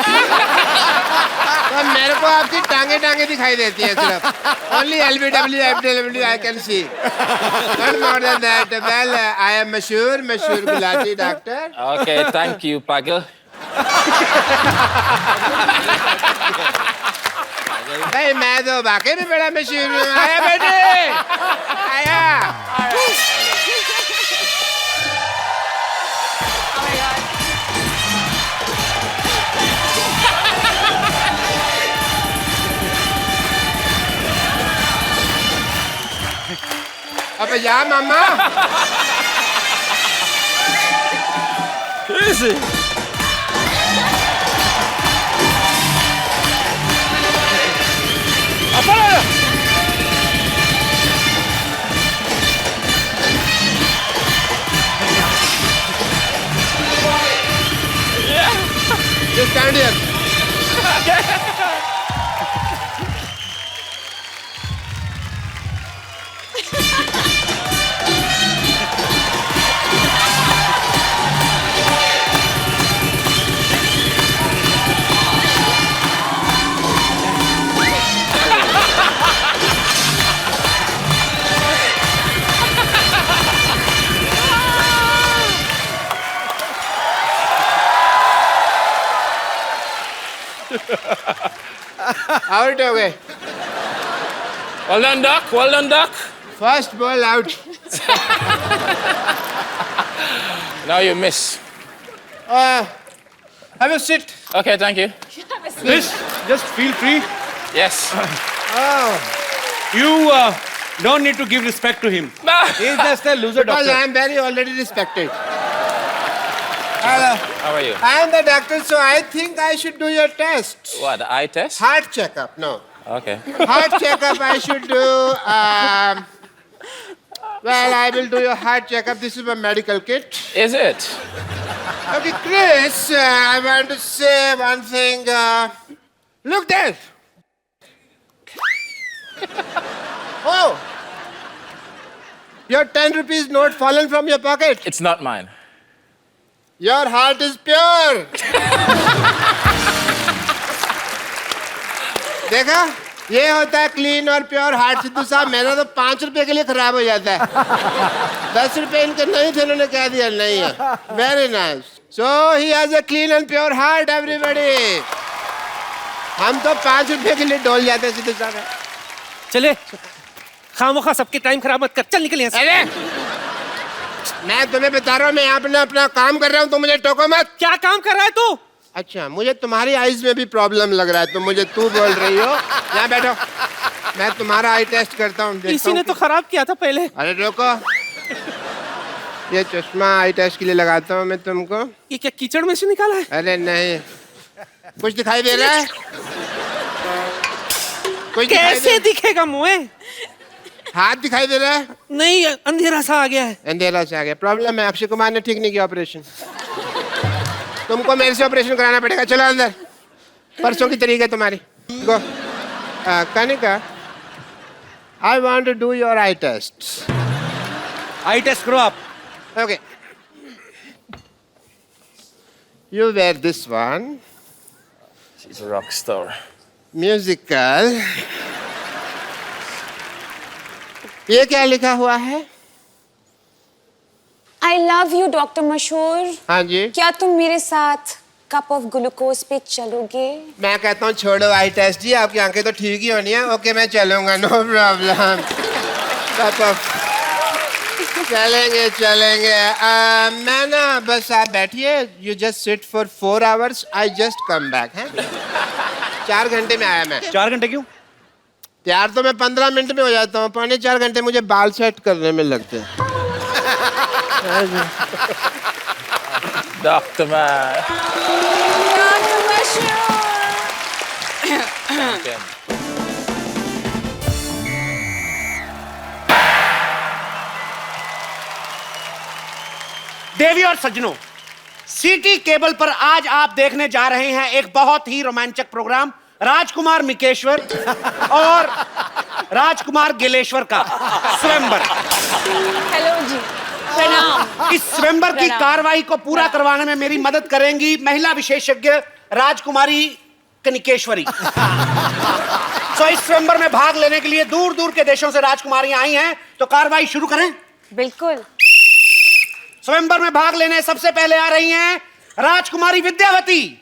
तो मेरे को आपकी टांगे दिखाई देती है सिर्फ। Only LBW, FW I can see. Not more than that. Well, I am मशहूर Gulati doctor. Okay, thank you, Pagal. भाई मैं तो वाकई में बड़ा मशहूर हूँ। आया बेटे, आया। अब जा मामा। Just stand here. आउट हो गए. Well done, Doc. Well done, Doc. First ball out. Now you miss. Have a sit. Okay, thank you. Chris, just feel free. Yes. You don't need to give respect to him. He's just a loser Because doctor. I am very already respected. How are you? I am the doctor, so I think I should do your test. What, the eye test? Heart checkup. No. Okay. Heart checkup I should do. Well, I will do your heart checkup. This is my medical kit. Is it? Okay, Chris, I want to say one thing. Look there. Oh. Your 10 rupees note fallen from your pocket. It's not mine. Your heart is pure. देखा, ये होता है क्लीन और प्योर हार्ट. सिद्धू साहब, मेरा तो 5 रुपए के लिए खराब हो जाता है. 10 रुपए इनके नहीं थे, इन्होंने कह दिया नहीं है. Very nice. So he has a clean and pure heart everybody. हम तो 5 रुपए के लिए डोल जाते हैं सिद्धू साहब. चले. खामोखा सबके टाइम खराब मत कर. चल निकल यहाँ से. अरे, मैं तुम्हें बता रहा हूँ, मैं यहाँ अपना काम कर रहा हूँ, तो मुझे टोको मत. क्या काम कर रहा है तू? अच्छा, मुझे तुम्हारी आईज में भी प्रॉब्लम लग रहा है, तो मुझे तू बोल रही हो. यहाँ बैठो, मैं तुम्हारा आई टेस्ट करता हूँ. इसी ने तो खराब किया था पहले. अरे रुको, ये चश्मा आई टेस्ट के लिए लगाता हूँ मैं तुमको. ये क्या कीचड़ में से निकाला है? अरे नहीं, कुछ दिखाई दे रहा है? कुछ दिखाई कैसे दिखेगा मुझे? हाथ दिखाई दे रहा है? नहीं, अंधेरा सा आ गया है. अंधेरा से आ गया. प्रॉब्लम है, अक्षय कुमार ने ठीक नहीं किया ऑपरेशन. तुमको मेरे से ऑपरेशन कराना पड़ेगा. चलो अंदर. परसों की तारीख है तुम्हारी. Go. Kanika, I want to do your eye test. Eye test करो आप. Okay. You wear this one. She's a rock star. Musical. ये क्या लिखा हुआ है? I love you, डॉक्टर मशहूर. हाँ जी. क्या तुम मेरे साथ कप ऑफ ग्लूकोज पे चलोगे? मैं कहता हूँ छोड़ो आई टेस्ट जी, आपकी आंखें तो ठीक ही होनी है. ओके, मैं चलूंगा, नो प्रॉब्लम. चलेंगे चलेंगे. मैं ना, बस आप बैठिए. You just sit for 4 hours. I just come back. है 4 घंटे में आया मैं. 4 घंटे क्यों? तैयार तो मैं 15 मिनट में हो जाता हूँ. 3.25 घंटे मुझे बाल सेट करने में लगते हैं. Doctor man. डॉक्टर मशहूर. Okay. देवी और सज्जनों, सिटी केबल पर आज आप देखने जा रहे हैं एक बहुत ही रोमांचक प्रोग्राम, राजकुमार मिकेश्वर और राजकुमार गिलेश्वर का स्वयंवर. हेलो जी, प्रणाम. इस स्वयंवर की प्रणाम. कार्रवाई को पूरा करवाने में मेरी मदद करेंगी महिला विशेषज्ञ राजकुमारी कनिकेश्वरी. तो इस स्वयंवर में भाग लेने के लिए दूर दूर के देशों से राजकुमारियां आई हैं, तो कार्रवाई शुरू करें. बिल्कुल. स्वयंवर में भाग लेने सबसे पहले आ रही हैं राजकुमारी विद्यावती.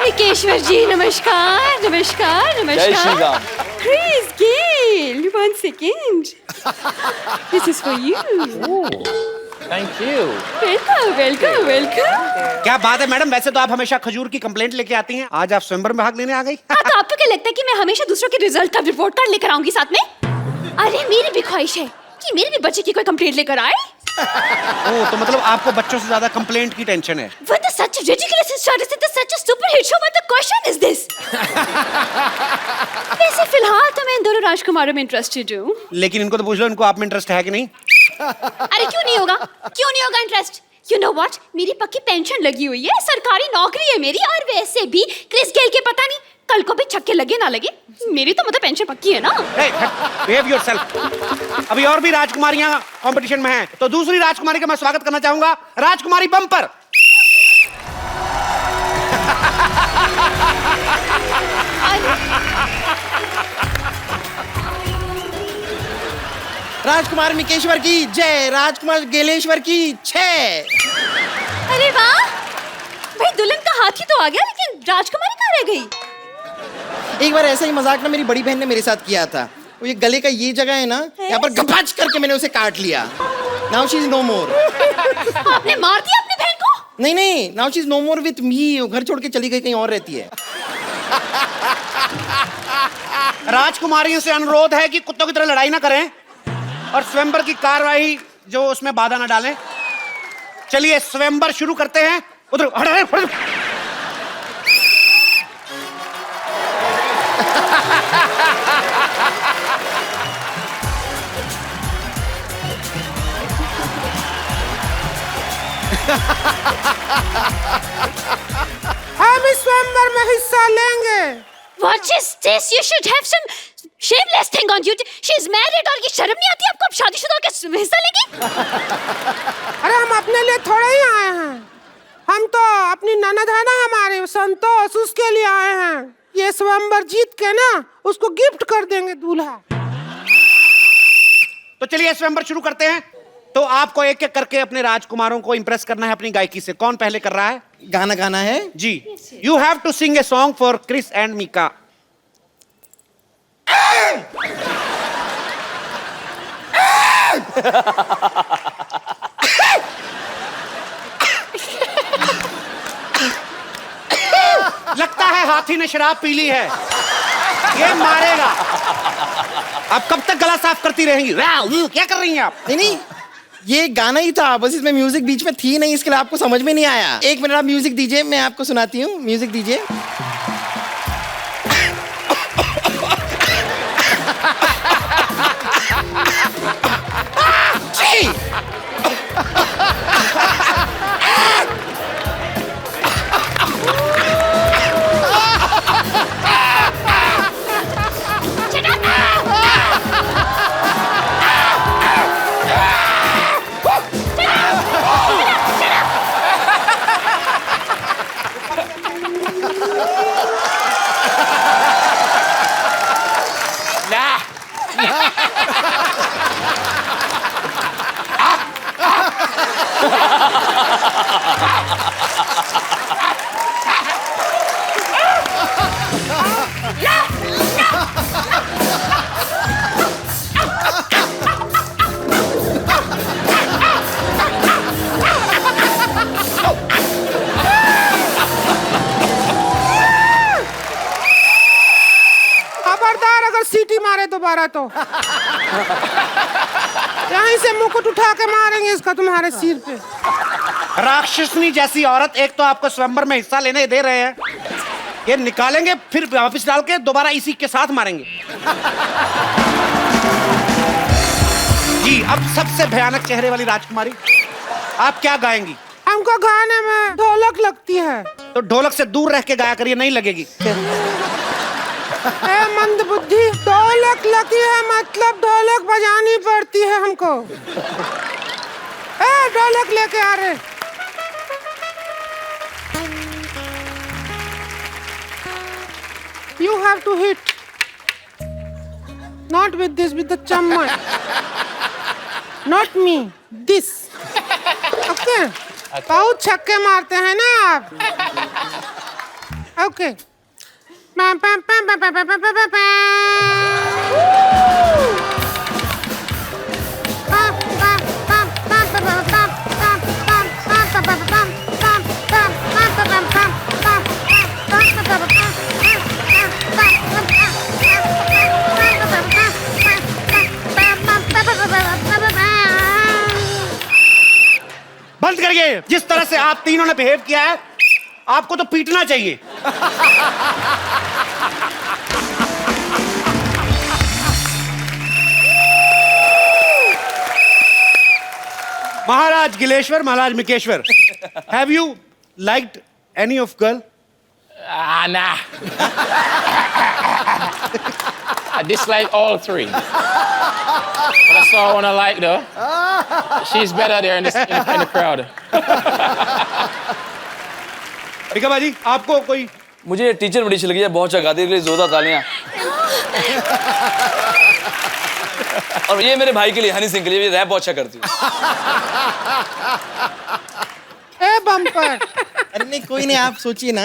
निकेश्वर जी, नमस्कार नमस्कार जय श्री नमस्कार. Ram. Chris Gale, 1 second. This is for you. Thank you. Welcome, welcome, welcome. क्या बात है मैडम, वैसे तो आप हमेशा खजूर की कंप्लेंट लेके आती हैं, आज आप स्वयंवर में भाग लेने आ गई. तो आपको क्या लगता है कि मैं हमेशा दूसरों के रिजल्ट का रिपोर्ट कार्ड लेकर आऊंगी साथ में? अरे मेरी भी ख्वाहिश है कि मेरे भी बच्चे की कोई कंप्लेंट लेकर आए. ओह, तो मतलब आपको बच्चों से ज्यादा कंप्लेंट की टेंशन है. What is such a ridiculous status? It is such a stupid hit show. What the question is this? वैसे फिलहाल तो मैं इन दोनों राजकुमारों में इंटरेस्टेड हूँ. लेकिन इनको तो पूछ लो, इनको आप में इंटरेस्ट है कि नहीं. अरे क्यों नहीं होगा? क्यों नहीं होगा इंटरेस्ट? You know what? मेरी पक्की पेंशन लगी हुई है, सरकारी नौकरी है मेरी, और वैसे भी क्रिस गेल के पता नहीं कल को भी छक्के लगे ना लगे, मेरी तो मतलब पेंशन पक्की है ना. Behave yourself. अभी और भी राजकुमारियां कंपटीशन में हैं, तो दूसरी राजकुमारी का मैं स्वागत करना चाहूंगा, राजकुमारी बम्पर. राजकुमार मिकेश्वर की जय, राजकुमार गेलेश्वर की छः। अरे वाह, भाई दुल्हन का हाथी तो आ गया, लेकिन राजकुमारी कहाँ रह गई? एक बार ऐसा ही मजाक ना मेरी बड़ी बहन ने मेरे साथ किया था। वो ये गले का ये जगह है ना, यहाँ पर गपाच करके मैंने उसे काट लिया। Now she is no more. आपने मार दिया अपनी बहन को? नहीं नहीं, now she is no more with me. घर छोड़ के चली गई, कहीं और रहती है। राजकुमारियों से अनुरोध है कि कुत्तों की तरह लड़ाई ना करें और स्वयंवर की कार्रवाई जो उसमें बाधा ना डालें। चलिए स्वयंवर शुरू करते हैं। उधर हट। हम इस स्वयंवर में हिस्सा लेंगे। What is this? You should have some shameless thing on you. She is married और ये शर्म नहीं आती आपको? अब शादीशुदा के हिस्सा लेगी? अरे हम अपने लिए थोड़े ही आए हैं, हम तो अपनी ननद है ना हमारे संतोष, उसके लिए आए हैं। ये स्वयंवर जीत के ना उसको गिफ्ट कर देंगे दूल्हा। तो चलिए स्वयंवर शुरू करते हैं। तो आपको एक एक करके अपने राजकुमारों को इंप्रेस करना है अपनी गायकी से। कौन पहले कर रहा है? गाना गाना है जी। You have to sing a song for Chris and Mika. लगता है हाथी ने शराब पी ली है, ये मारेगा। आप कब तक गला साफ करती रहेंगी? क्या कर रही हैं आप? नहीं नहीं, ये गाना ही था, बस इसमें म्यूजिक बीच में थी नहीं, इसके लिए आपको समझ में नहीं आया। एक मिनट आप म्यूजिक दीजिए, मैं आपको सुनाती हूँ। म्यूजिक दीजिए। खबरदार, अगर सीटी मारे दोबारा तो यहीं से मुकुट उठा के मारेंगे इसका तुम्हारे सिर पे। राक्षसनी जैसी औरत, एक तो आपको स्वयंवर में हिस्सा लेने दे रहे हैं, ये निकालेंगे फिर वापस डाल के दोबारा इसी के साथ मारेंगे। जी, अब सबसे भयानक चेहरे वाली राजकुमारी, आप क्या गाएंगी? हमको गाने में ढोलक लगती है। तो ढोलक से दूर रह के गाया करिए, नहीं लगेगी। ए मंद बुद्धि, ढोलक लगी है मतलब ढोलक बजानी पड़ती है हमको। ए ढोलक लेके आ रहे। You have to hit, not with this, with the chamman, not me, this. Okay? बहुत छक्के मारते हैं ना आप। Okay. बंद करिए। जिस तरह से आप तीनों ने बिहेव किया है, आपको तो पीटना चाहिए। महाराज गिलेश्वर, महाराज मिकेश्वर, have you liked any of girl? Nah. I dislike all three. But I saw one I like though. She's better there in the crowd. Mika बाजी, आपको कोई? मुझे टीचर बड़ी अच्छी लगी है, बहुत अच्छा गाती है, जोरदार तालियां। और ये मेरे भाई के लिए, हनी सिंह के लिए, ये रैप बहुत अच्छा करती है। ए बम्पर, अरे नहीं कोई नहीं, आप सोचिए ना।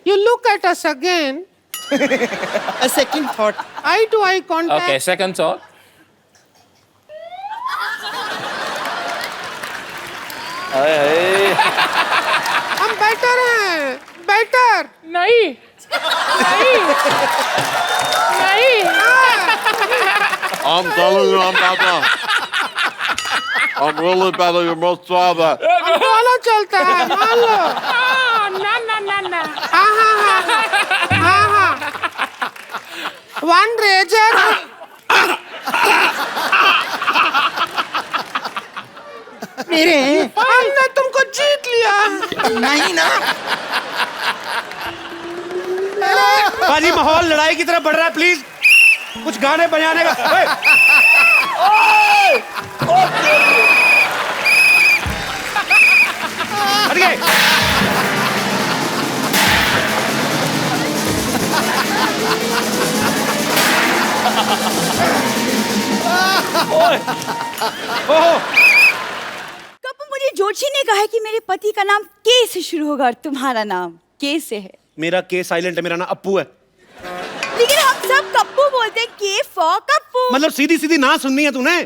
you look at us again. A second thought. Eye to eye contact. Okay, second thought. हम बेटर हैं, बेटर। नहीं नहीं नहीं। I'm telling you, I'm better. I'm really better. You must try that. बोलो चलता है, मान लो। ना ना ना ना। हाँ। One razor. मेरे हमने तुमको जीत लिया। नहीं ना। बाजी माहौल लड़ाई की तरफ बढ़ रहा है, प्लीज कुछ गाने बजाने का। हट गए। कप्पू, मुझे जोशी ने कहा है कि मेरे पति का नाम के से शुरू होगा और तुम्हारा नाम के से है। मेरा के साइलेंट है, मेरा नाम अप्पू है। लेकिन हम सब कप्पू बोलते हैं, के फॉर कप्पू। मतलब सीधी सीधी ना सुननी है तूने।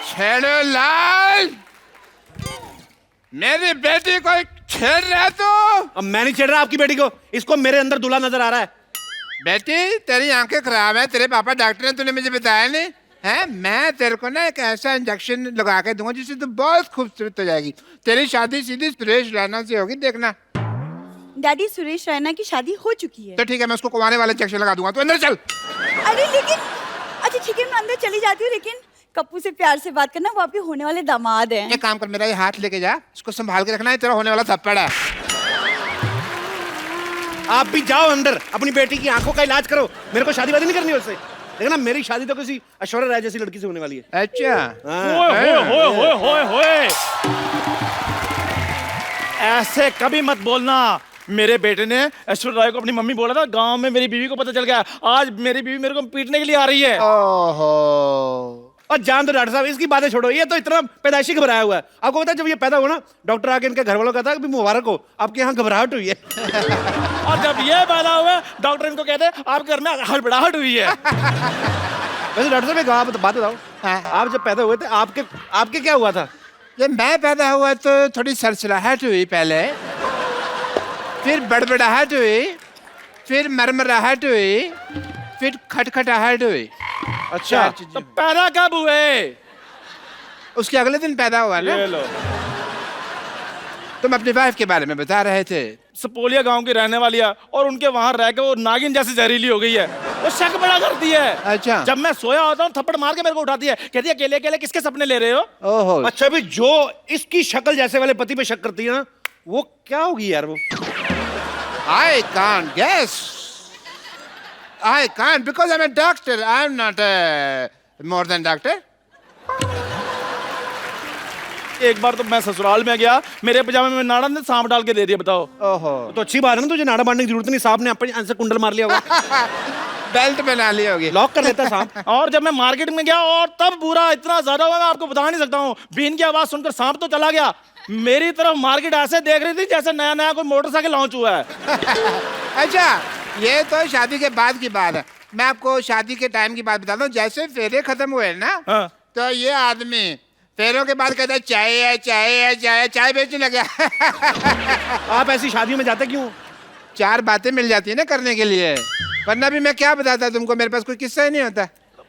छेड़ो लाल, मेरी बेटी को छेड़ रहे तो। अब मैं नहीं छेड़ रहा आपकी बेटी को, इसको मेरे अंदर दूल्हा नजर आ रहा है। बेटी तेरी आंखें खराब है, तेरे पापा डॉक्टर ने, तूने मुझे बताया नहीं है। मैं तेरे को ना एक ऐसा इंजेक्शन लगा के दूंगा जिससे तू बहुत खूबसूरत हो जाएगी। तेरी शादी सीधी सुरेश रैना से होगी, देखना। डैडी, सुरेश रैना की शादी हो चुकी है। तो ठीक है, मैं उसको कुंवारे वाला इंजेक्शन लगा दूंगा, तू अंदर चल। अरे लेकिन, अच्छा ठीक है, मैं अंदर चली जाती हूँ, लेकिन कप्पू से प्यार से बात करना, वो आपके होने वाले दामाद हैं। एक काम कर, मेरा ये हाथ लेके जा, इसको संभाल के रखना है, तेरा होने वाला थप्पड़ है। आप भी जाओ अंदर, अपनी बेटी की आंखों का इलाज करो। मेरे को शादी वादी नहीं करनी उससे। देखना, मेरी शादी तो किसी ऐश्वर्या राय जैसी लड़की से होने वाली है। अच्छा, होए। ऐसे कभी मत बोलना। मेरे बेटे ने ऐश्वर्या राय को अपनी मम्मी बोला था, गांव में मेरी बीवी को पता चल गया। आज मेरी बीवी मेरे को पीटने के लिए आ रही है। ओहो। और जान दो डॉक्टर साहब, इसकी बातें छोड़ो, ये तो इतना पैदाइशी घबराया हुआ है। आपको पता है जब ये पैदा हुआ ना, डॉक्टर आके इनके घर वालों का था कि मुबारक हो, आपके यहाँ घबराहट हुई है। और जब ये पैदा हुआ, डॉक्टर इनको कहते हैं आपके घर में हड़बड़ाहट हुई है। वैसे डॉक्टर साहब एक बात बताओ, आप जब पैदा हुए थे आपके क्या हुआ था? जब मैं पैदा हुआ तो थोड़ी सरसराहट हुई पहले, फिर बड़बड़ाहट हुई, फिर मरमराहट हुई, फिर खटखटाहट हुई। अच्छा, तो पैदा कब हुए? उसके अगले दिन पैदा हुआ ना। ये लो। तुम अपनी वाइफ के बारे में बता रहे थे। सपोलिया गांव की रहने वाली है और उनके वहां रह के वो नागिन जैसी जहरीली हो गई है। वो शक बड़ा करती है। अच्छा। जब मैं सोया होता हूँ थप्पड़ मार के मेरे को उठाती है, कहती है अकेले अकेले किसके सपने ले रहे हो? ओहो। अच्छा भी जो इसकी शक्ल जैसे वाले पति पे शक करती है ना, वो क्या होगी यार? वो I can't guess. I can't because I'm a doctor. I'm not more than doctor. एक बार तो मैं ससुराल में गया, मेरे पजामे में नाड़ा ने सांप डाल के दे दिया। बताओ। ओहो। तो अच्छी बात है ना, तुझे नाड़ा बांधने की जरूरत नहीं, सांप ने अपने अंदर से कुंडल मार लिया होगा। बेल्ट बना ली होगी, लॉक कर लेता सांप। और जब मैं मार्केट में गया और तब बुरा इतना ज्यादा हुआ, मैं आपको बता नहीं सकता हूँ। बीन की आवाज सुनकर सांप तो चला गया, मेरी तरफ मार्केट ऐसे देख रही थी जैसे नया नया कोई मोटरसाइकिल लॉन्च हुआ है। अच्छा, ये तो शादी के बाद की बात है। मैं आपको शादी के टाइम की बात बताता हूँ। जैसे फेरे खत्म हुए ना, हाँ। तो ये आदमी फेरों के बाद कहता है चाय है, चाय है, चाय है, चाय बेचने लगा। आप ऐसी शादियों में जाते क्यों? 4 बातें मिल जाती है ना करने के लिए, वरना भी मैं क्या बताता तुमको, मेरे पास कोई किस्सा ही नहीं होता।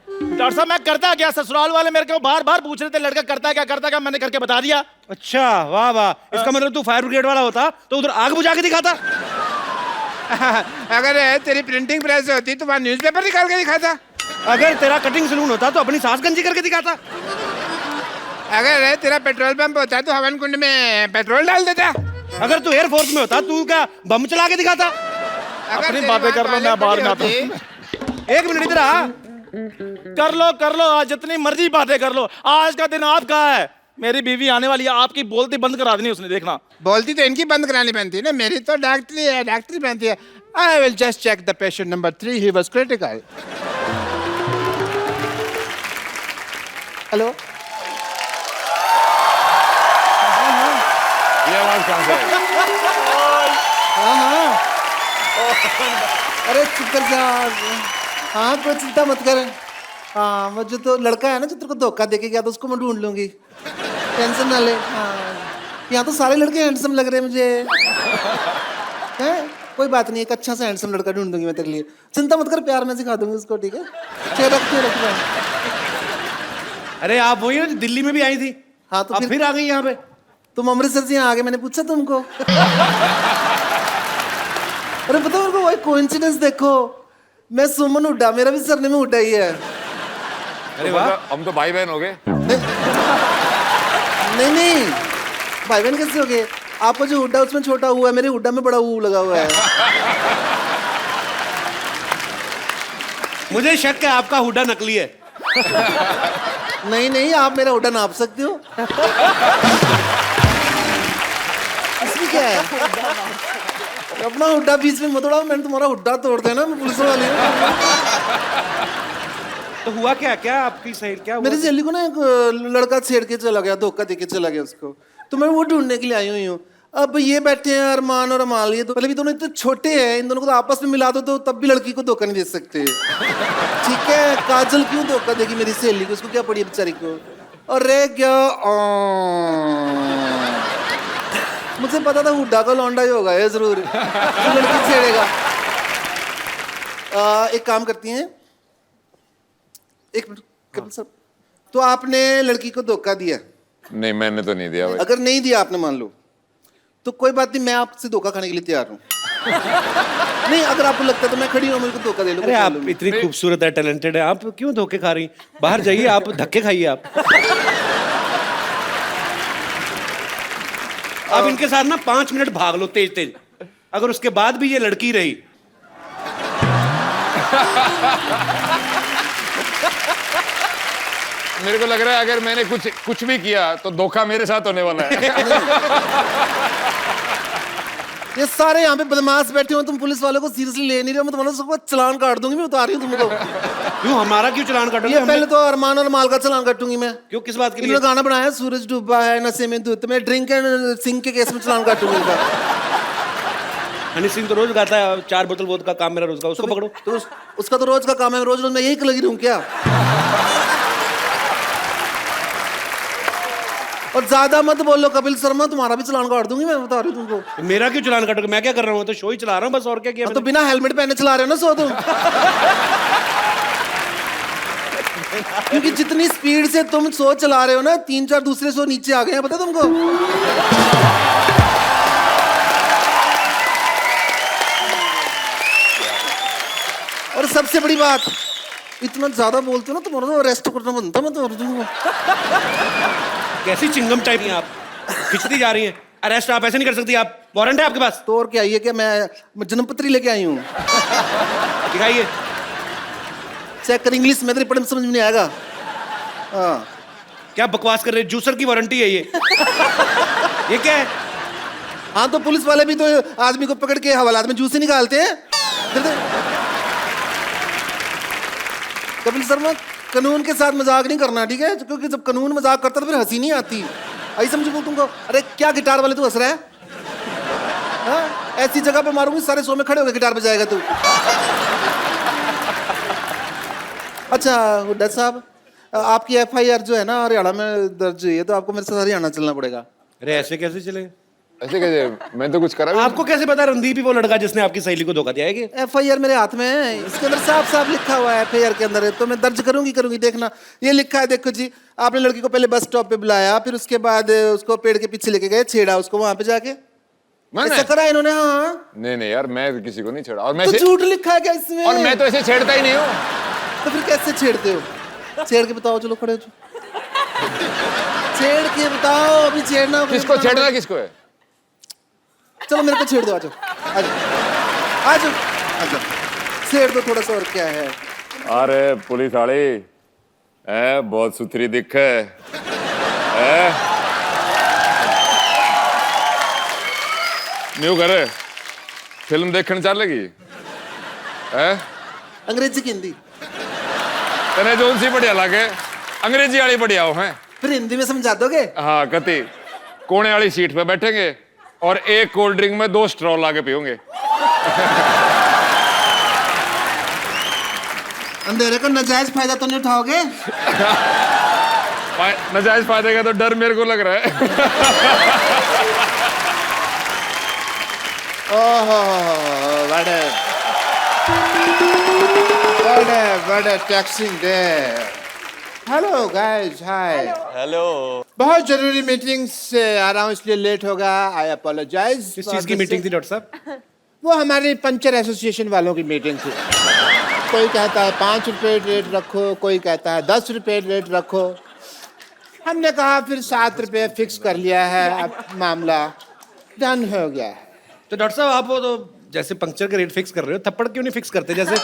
डॉक्टर साहब मैं करता क्या? ससुराल वाले मेरे को बार बार पूछ रहे थे लड़का करता क्या, मैंने करके बता दिया। अच्छा, वाह वाह। इसका मतलब तू फायर ब्रिगेड वाला होता तो उधर आग बुझा के दिखाता। अगर तेरी प्रिंटिंग प्रेस होती तो वहाँ न्यूज़पेपर निकाल के दिखाता। अगर तेरा कटिंग सलून होता तो अपनी सास गंजी करके दिखाता। अगर तेरा पेट्रोल पंप होता तो हवन कुंड में पेट्रोल डाल देता। अगर तू एयरफोर्स में होता तू क्या बम चला के दिखाता? अपनी बातें कर लो, मैं बाद में आता हूँ। एक मिनट इधर आ। कर लो आज जितनी मर्जी बातें कर लो, आज का दिन आपका है। मेरी बीवी आने वाली है, आपकी बोलती बंद करा देनी उसने, देखना। बोलती तो इनकी बंद करानी बनती है ना, मेरी तो डॉक्टरी है, डॉक्टरी बनती है। I will just check the patient number 3, he was critical. Hello, ये आवाज कहाँ से आई? हाँ, अरे चुप कर जा। हाँ, कोई चिंता मत कर। हाँ, वो जो तो लड़का है ना जो तेरे को धोखा देके गया था, उसको मैं ढूंढ लूंगी, टेंशन ना ले। हाँ, यहाँ तो सारे लड़के हैंडसम लग रहे हैं मुझे। हैं? कोई बात नहीं, एक अच्छा सा हैंडसम लड़का ढूंढ दूंगी मैं तेरे लिए, चिंता मत कर, प्यार में सिखा दूंगी उसको, ठीक है? रख। अरे आप वही हो जो दिल्ली में भी आई थी? हाँ, तो आप फिर आ गई यहाँ पे? तुम अमृतसर से यहाँ आ गए, मैंने पूछा तुमको? अरे पता मेरे को वही कोइंसिडेंस देखो, मैं सुमन हुड्डा, मेरा भी सरनेम हुड्डा ही है। अरे वाह, हम तो भाई बहन हो गए। नहीं, भाई बहन कैसे हो गए? आपका जो हुड्डा उसमें छोटा हुआ है, मेरे हुड्डा में बड़ा ऊ लगा हुआ है। मुझे शक है आपका हुड्डा नकली है। नहीं, आप मेरा हुड्डा नाप सकते हो। इसमें क्या है? अपना हुड्डा बीच में मत उड़ाओ, मैंने तुम्हारा हुड्डा तोड़ देना, मैं पुलिस वाली हूँ। तो हुआ क्या आपकी साइड क्या हुआ? मेरी सहेली को ना एक लड़का छेड़ के चला गया, धोखा देके चला गया उसको, तो मैं वो ढूंढने के लिए आई हुई हूँ। अब ये बैठे हैं अरमान और अमाल, ये तो पहले भी दोनों इतने छोटे हैं, इन दोनों को तो आपस में मिला दो तो तब भी लड़की को धोखा नहीं दे सकते। ठीक है, काजल क्यों धोखा देगी मेरी सहेली को, उसको क्या पड़ी है बेचारी को? अरे क्या मुझे पता था हुड्डा का लौंडा ही होगा ये जरूर, जो लड़की छेड़ेगा। एक काम करती हैं, एक मिनट कपिल साहब, तो आपने लड़की को धोखा दिया? नहीं, मैंने तो नहीं दिया भाई। अगर नहीं दिया आपने, मान लो, तो कोई बात नहीं, मैं आपसे धोखा खाने के लिए तैयार हूँ। नहीं, अगर आपको लगता है तो मैं खड़ी हूँ, मेरे को धोखा दे लो। अरे आप इतनी खूबसूरत है, टैलेंटेड है, आप क्यों धोखे खा रही? बाहर जाइए, आप धक्के खाइए। आप इनके साथ ना 5 मिनट भाग लो तेज, अगर उसके बाद भी ये लड़की रही। मेरे को लग रहा है अगर मैंने कुछ भी किया तो धोखा मेरे साथ होने वाला है। ये सारे यहाँ पे बदमाश बैठे हो, तुम पुलिस वालों को सीरियसली ले नहीं रहे हो, मैं तुम्हारा सबको चलान काट दूंगी, मैं उतार रही हूँ तुमको। क्यों, हमारा क्यों चलान काटोगे? पहले तो अरमान और माल का चलान काटूंगी मैं। क्यों, किस बात के लिए? इन्होंने गाना बनाया सूरज डूबा है नशे में दूध, मैं ड्रिंक एंड सिंह के केस में चलान काटूंगी इनका। हनी सिंह तो रोज गाता है 4 बोतल वोद का काम मेरा रोज का, उसको पकड़ो। तो उसका तो रोज का काम है, रोज मैं यही लगी रहूं क्या? और ज्यादा मत बोलो कपिल शर्मा, तुम्हारा भी चलान काट दूंगी मैं, बता रही हूँ तुमको। मेरा क्यों चलान काटोगे? मैं क्या कर रहा हूँ? तो शो ही चला रहा हूँ बस, और क्या किया? तो बिना हेलमेट पहने चला रहे हो ना सो तुम। क्योंकि जितनी स्पीड से तुम सो चला रहे हो ना, 3-4 दूसरे सो नीचे आ गए हैं, पता तुमको? और सबसे बड़ी बात, इतना ज्यादा बोलते हो ना, तुम्हारा तो अरेस्ट करना बनता, मैं तो कैसी चिंगम टाइप हैं आप, खिंचती जा रही हैं। अरेस्ट आप ऐसे नहीं कर सकती, आप वारंट है आपके पास? तो और क्या, ये क्या मैं जन्मपत्री लेके आई हूँ? दिखाइए, चेक कर, इंग्लिश में तेरे पढ़ने में समझ में नहीं आएगा। हाँ, क्या बकवास कर रहे हैं? जूसर की वारंटी है ये। ये क्या है? हाँ, तो पुलिस वाले भी तो आदमी को पकड़ के हवालात में जूस ही निकालते हैं। कपिल शर्मा, कानून के साथ मजाक नहीं करना, ठीक है? क्योंकि जब कानून मजाक करता तो फिर हंसी नहीं आती। ऐसे समझो तुमको। अरे क्या गिटार वाले तू हंस रहा है? हाँ? ऐसी जगह पे मारूंगी सारे शो में खड़े होकर गिटार बजाएगा तू। अच्छा हुड्डा साहब, आपकी FIR जो है ना हरियाणा में दर्ज हुई है, तो आपको मेरे साथ हरियाणा चलना पड़ेगा। अरे ऐसे कैसे चले? ऐसे कैसे? मैं तो कुछ करा भी आपको कैसे पता रणदीप ही वो लड़का जिसने आपकी सहेली को धोखा दिया है? कि FIR मेरे हाथ में है, इसके अंदर साफ साफ लिखा हुआ है, FIR के अंदर है, तो मैं दर्ज करूंगी, देखना। ये लिखा है, देखो जी, आपने लड़की को पहले बस स्टॉप पे बुलाया, फिर उसके बाद उसको पेड़ के पीछे लेके गए, छेड़ा उसको वहां पे जाके, ऐसा करा इन्होंने? हाँ। नहीं यार, मैं किसी को नहीं छेड़ा। और मैं तो झूठ लिखा है क्या इसमें? और मैं तो ऐसे छेड़ता ही नहीं हूँ। तो फिर कैसे छेड़ते हो? छेड़ के बताओ, चलो खड़े हो, छेड़ के बताओ। अभी छेड़ना किसको छेड़ना, किसको है? चलो मेरे को छेड़ दो, आजो आजो आजो, छेड़ दो थोड़ा सा, और क्या है। अरे पुलिस वाली बहुत सुथरी दिख है, न्यू करे फिल्म देखने चलेगी है अंग्रेजी की हिंदी तने जोन सी बढ़िया लागे अंग्रेजी वाली बढ़िया हो हैं फिर हिंदी में समझा दोगे हाँ कति कोने वाली सीट पे बैठेंगे और एक कोल्ड ड्रिंक में 2 स्ट्रॉ लाके पियोगे अंधेरे का नाजायज फायदा तो नहीं उठाओगे नाजायज फायदे का तो डर मेरे को लग रहा है ओहो बड़े taxing day hello guys hi hello बहुत जरूरी मीटिंग से आ रहा हूँ इसलिए लेट होगा आई अपोलोजाइज किस चीज की मीटिंग थी डॉक्टर साहब? वो हमारी पंचर एसोसिएशन वालों की मीटिंग थी कोई कहता है 5 रुपए रेट रखो कोई कहता है 10 रुपए रेट रखो हमने कहा फिर 7 रुपए फिक्स कर लिया है अब मामला डन हो गया है तो डॉक्टर साहब आप वो तो जैसे पंक्चर का रेट फिक्स कर रहे हो थप्पड़ क्यों नहीं फिक्स करते? जैसे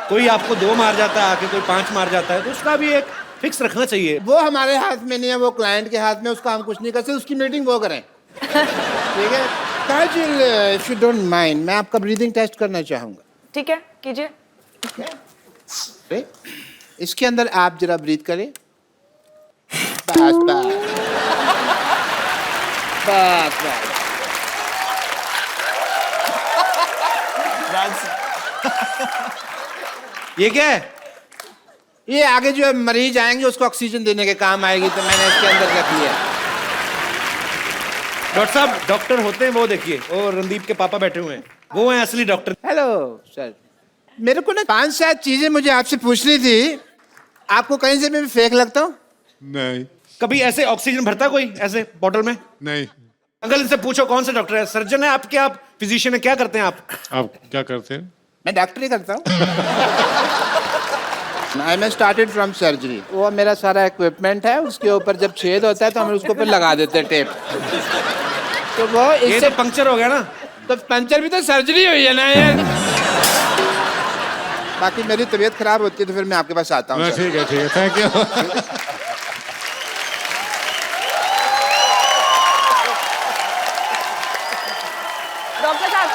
कोई आपको 2 मार जाता है आके कोई 5 मार जाता है तो उसका भी एक फिक्स रखना चाहिए। वो हमारे हाथ में नहीं है वो क्लाइंट के हाथ में उसका हम कुछ नहीं कर सकते उसकी मीटिंग वो करें ठीक है काजल इफ यू डोंट माइंड मैं आपका ब्रीदिंग टेस्ट करना चाहूंगा ठीक है कीजिए इसके अंदर आप जरा ब्रीथ करें बस बस बस बस ये क्या है? ये आगे जो मरीज आएंगे उसको ऑक्सीजन देने के काम आएगी तो मैंने इसके अंदर रख लिया डॉक्टर साहब डॉक्टर होते हैं वो देखिए वो रणदीप के पापा बैठे हुए हैं वो हैं असली डॉक्टर। हेलो सर मेरे को ना 5-7 चीजें मुझे आपसे पूछनी थी आपको कहीं से मैं फेक लगता हूँ? नहीं कभी ऐसे ऑक्सीजन भरता कोई ऐसे बॉटल में? नहीं अंकल इनसे पूछो कौन से डॉक्टर है? सर्जन है आपके? आप फिजिशियन है? क्या करते हैं आप? आप क्या करते हैं मैं डॉक्टरी करता हूँ आई मैं स्टार्टेड फ्रॉम सर्जरी वो मेरा सारा इक्विपमेंट है उसके ऊपर जब छेद होता है तो हम उसको फिर लगा देते हैं टेप तो वो ये इससे तो पंक्चर हो गया ना। तो पंचर भी तो सर्जरी हुई है ना यार बाकी मेरी तबीयत खराब होती है तो फिर मैं आपके पास आता हूँ ठीक है थैंक यू डॉक्टर साहब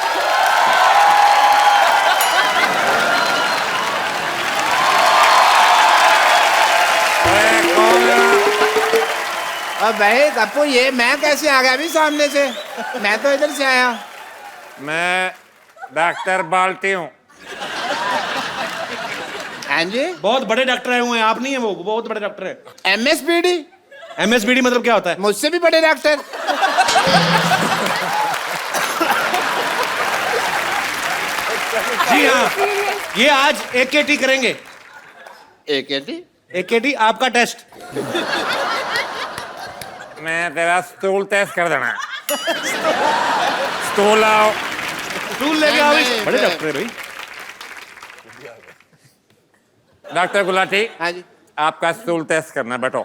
अब भाई कप्पू ये मैं कैसे आ गया अभी सामने से मैं तो इधर से आया मैं डॉक्टर बाल्टी हूँ हाँ जी बहुत बड़े डॉक्टर आए हुए हैं आप नहीं है वो बहुत बड़े डॉक्टर है। MSBD MSBD मतलब क्या होता है? मुझसे भी बड़े डॉक्टर जी हाँ ये आज AKT करेंगे। AKT आपका टेस्ट। मैं तेरा स्टूल टेस्ट कर देना स्टूल आओ स्टूल लेके आओ बड़े डॉक्टर है भाई। डॉक्टर गुलाटी हाँ जी आपका स्टूल टेस्ट करना बैठो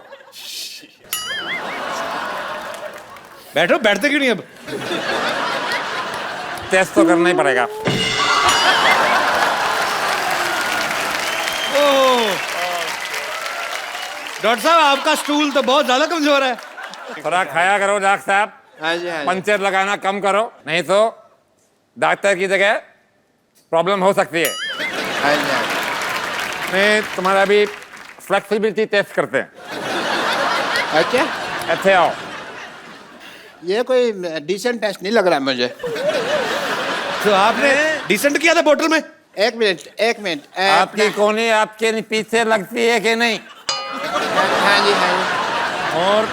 बैठो बैठते क्यों नहीं अब? टेस्ट तो करना ही पड़ेगा डॉक्टर साहब आपका स्टूल तो बहुत ज्यादा कमजोर है। थोड़ा खाया करो डॉक्टर साहब हाँ जी हाँ जी पंचर लगाना कम करो नहीं तो डॉक्टर की जगह प्रॉब्लम हो सकती है हाँ जी मैं तुम्हारा भी फ्लेक्सिबिलिटी टेस्ट करते हैं अच्छा अच्छे आओ ये कोई डिसेंट टेस्ट नहीं लग रहा मुझे तो आपने डिसेंट किया था बोतल में? एक मिनट आपकी कोनी आपके पीछे लगती है कि नहीं? हाँ जी और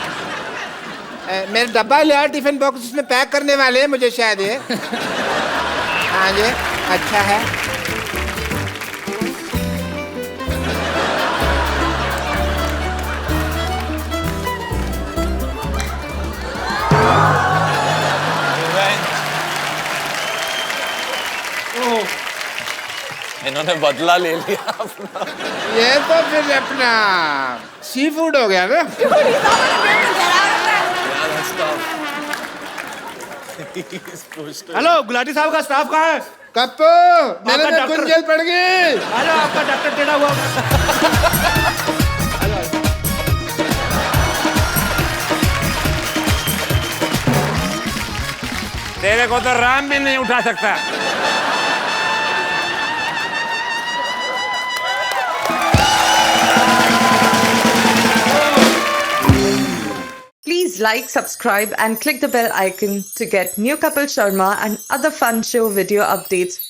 मेरा डब्बा लिया टिफिन बॉक्स उसमें पैक करने वाले हैं मुझे शायद ये हाँ जी अच्छा है इन्होंने बदला ले लिया अपना ये तो फिर अपना सी फूड हो गया ना हेलो गुलाटी साहब का स्टाफ कहाँ है? कप्पू मेरे में डॉक्टर- गुंजल पड़ गई अरे आपका डॉक्टर टेढ़ा हुआ तेरे को तो राम भी नहीं उठा सकता। Please like, subscribe and click the bell icon to get new Kapil Sharma and other fun show video updates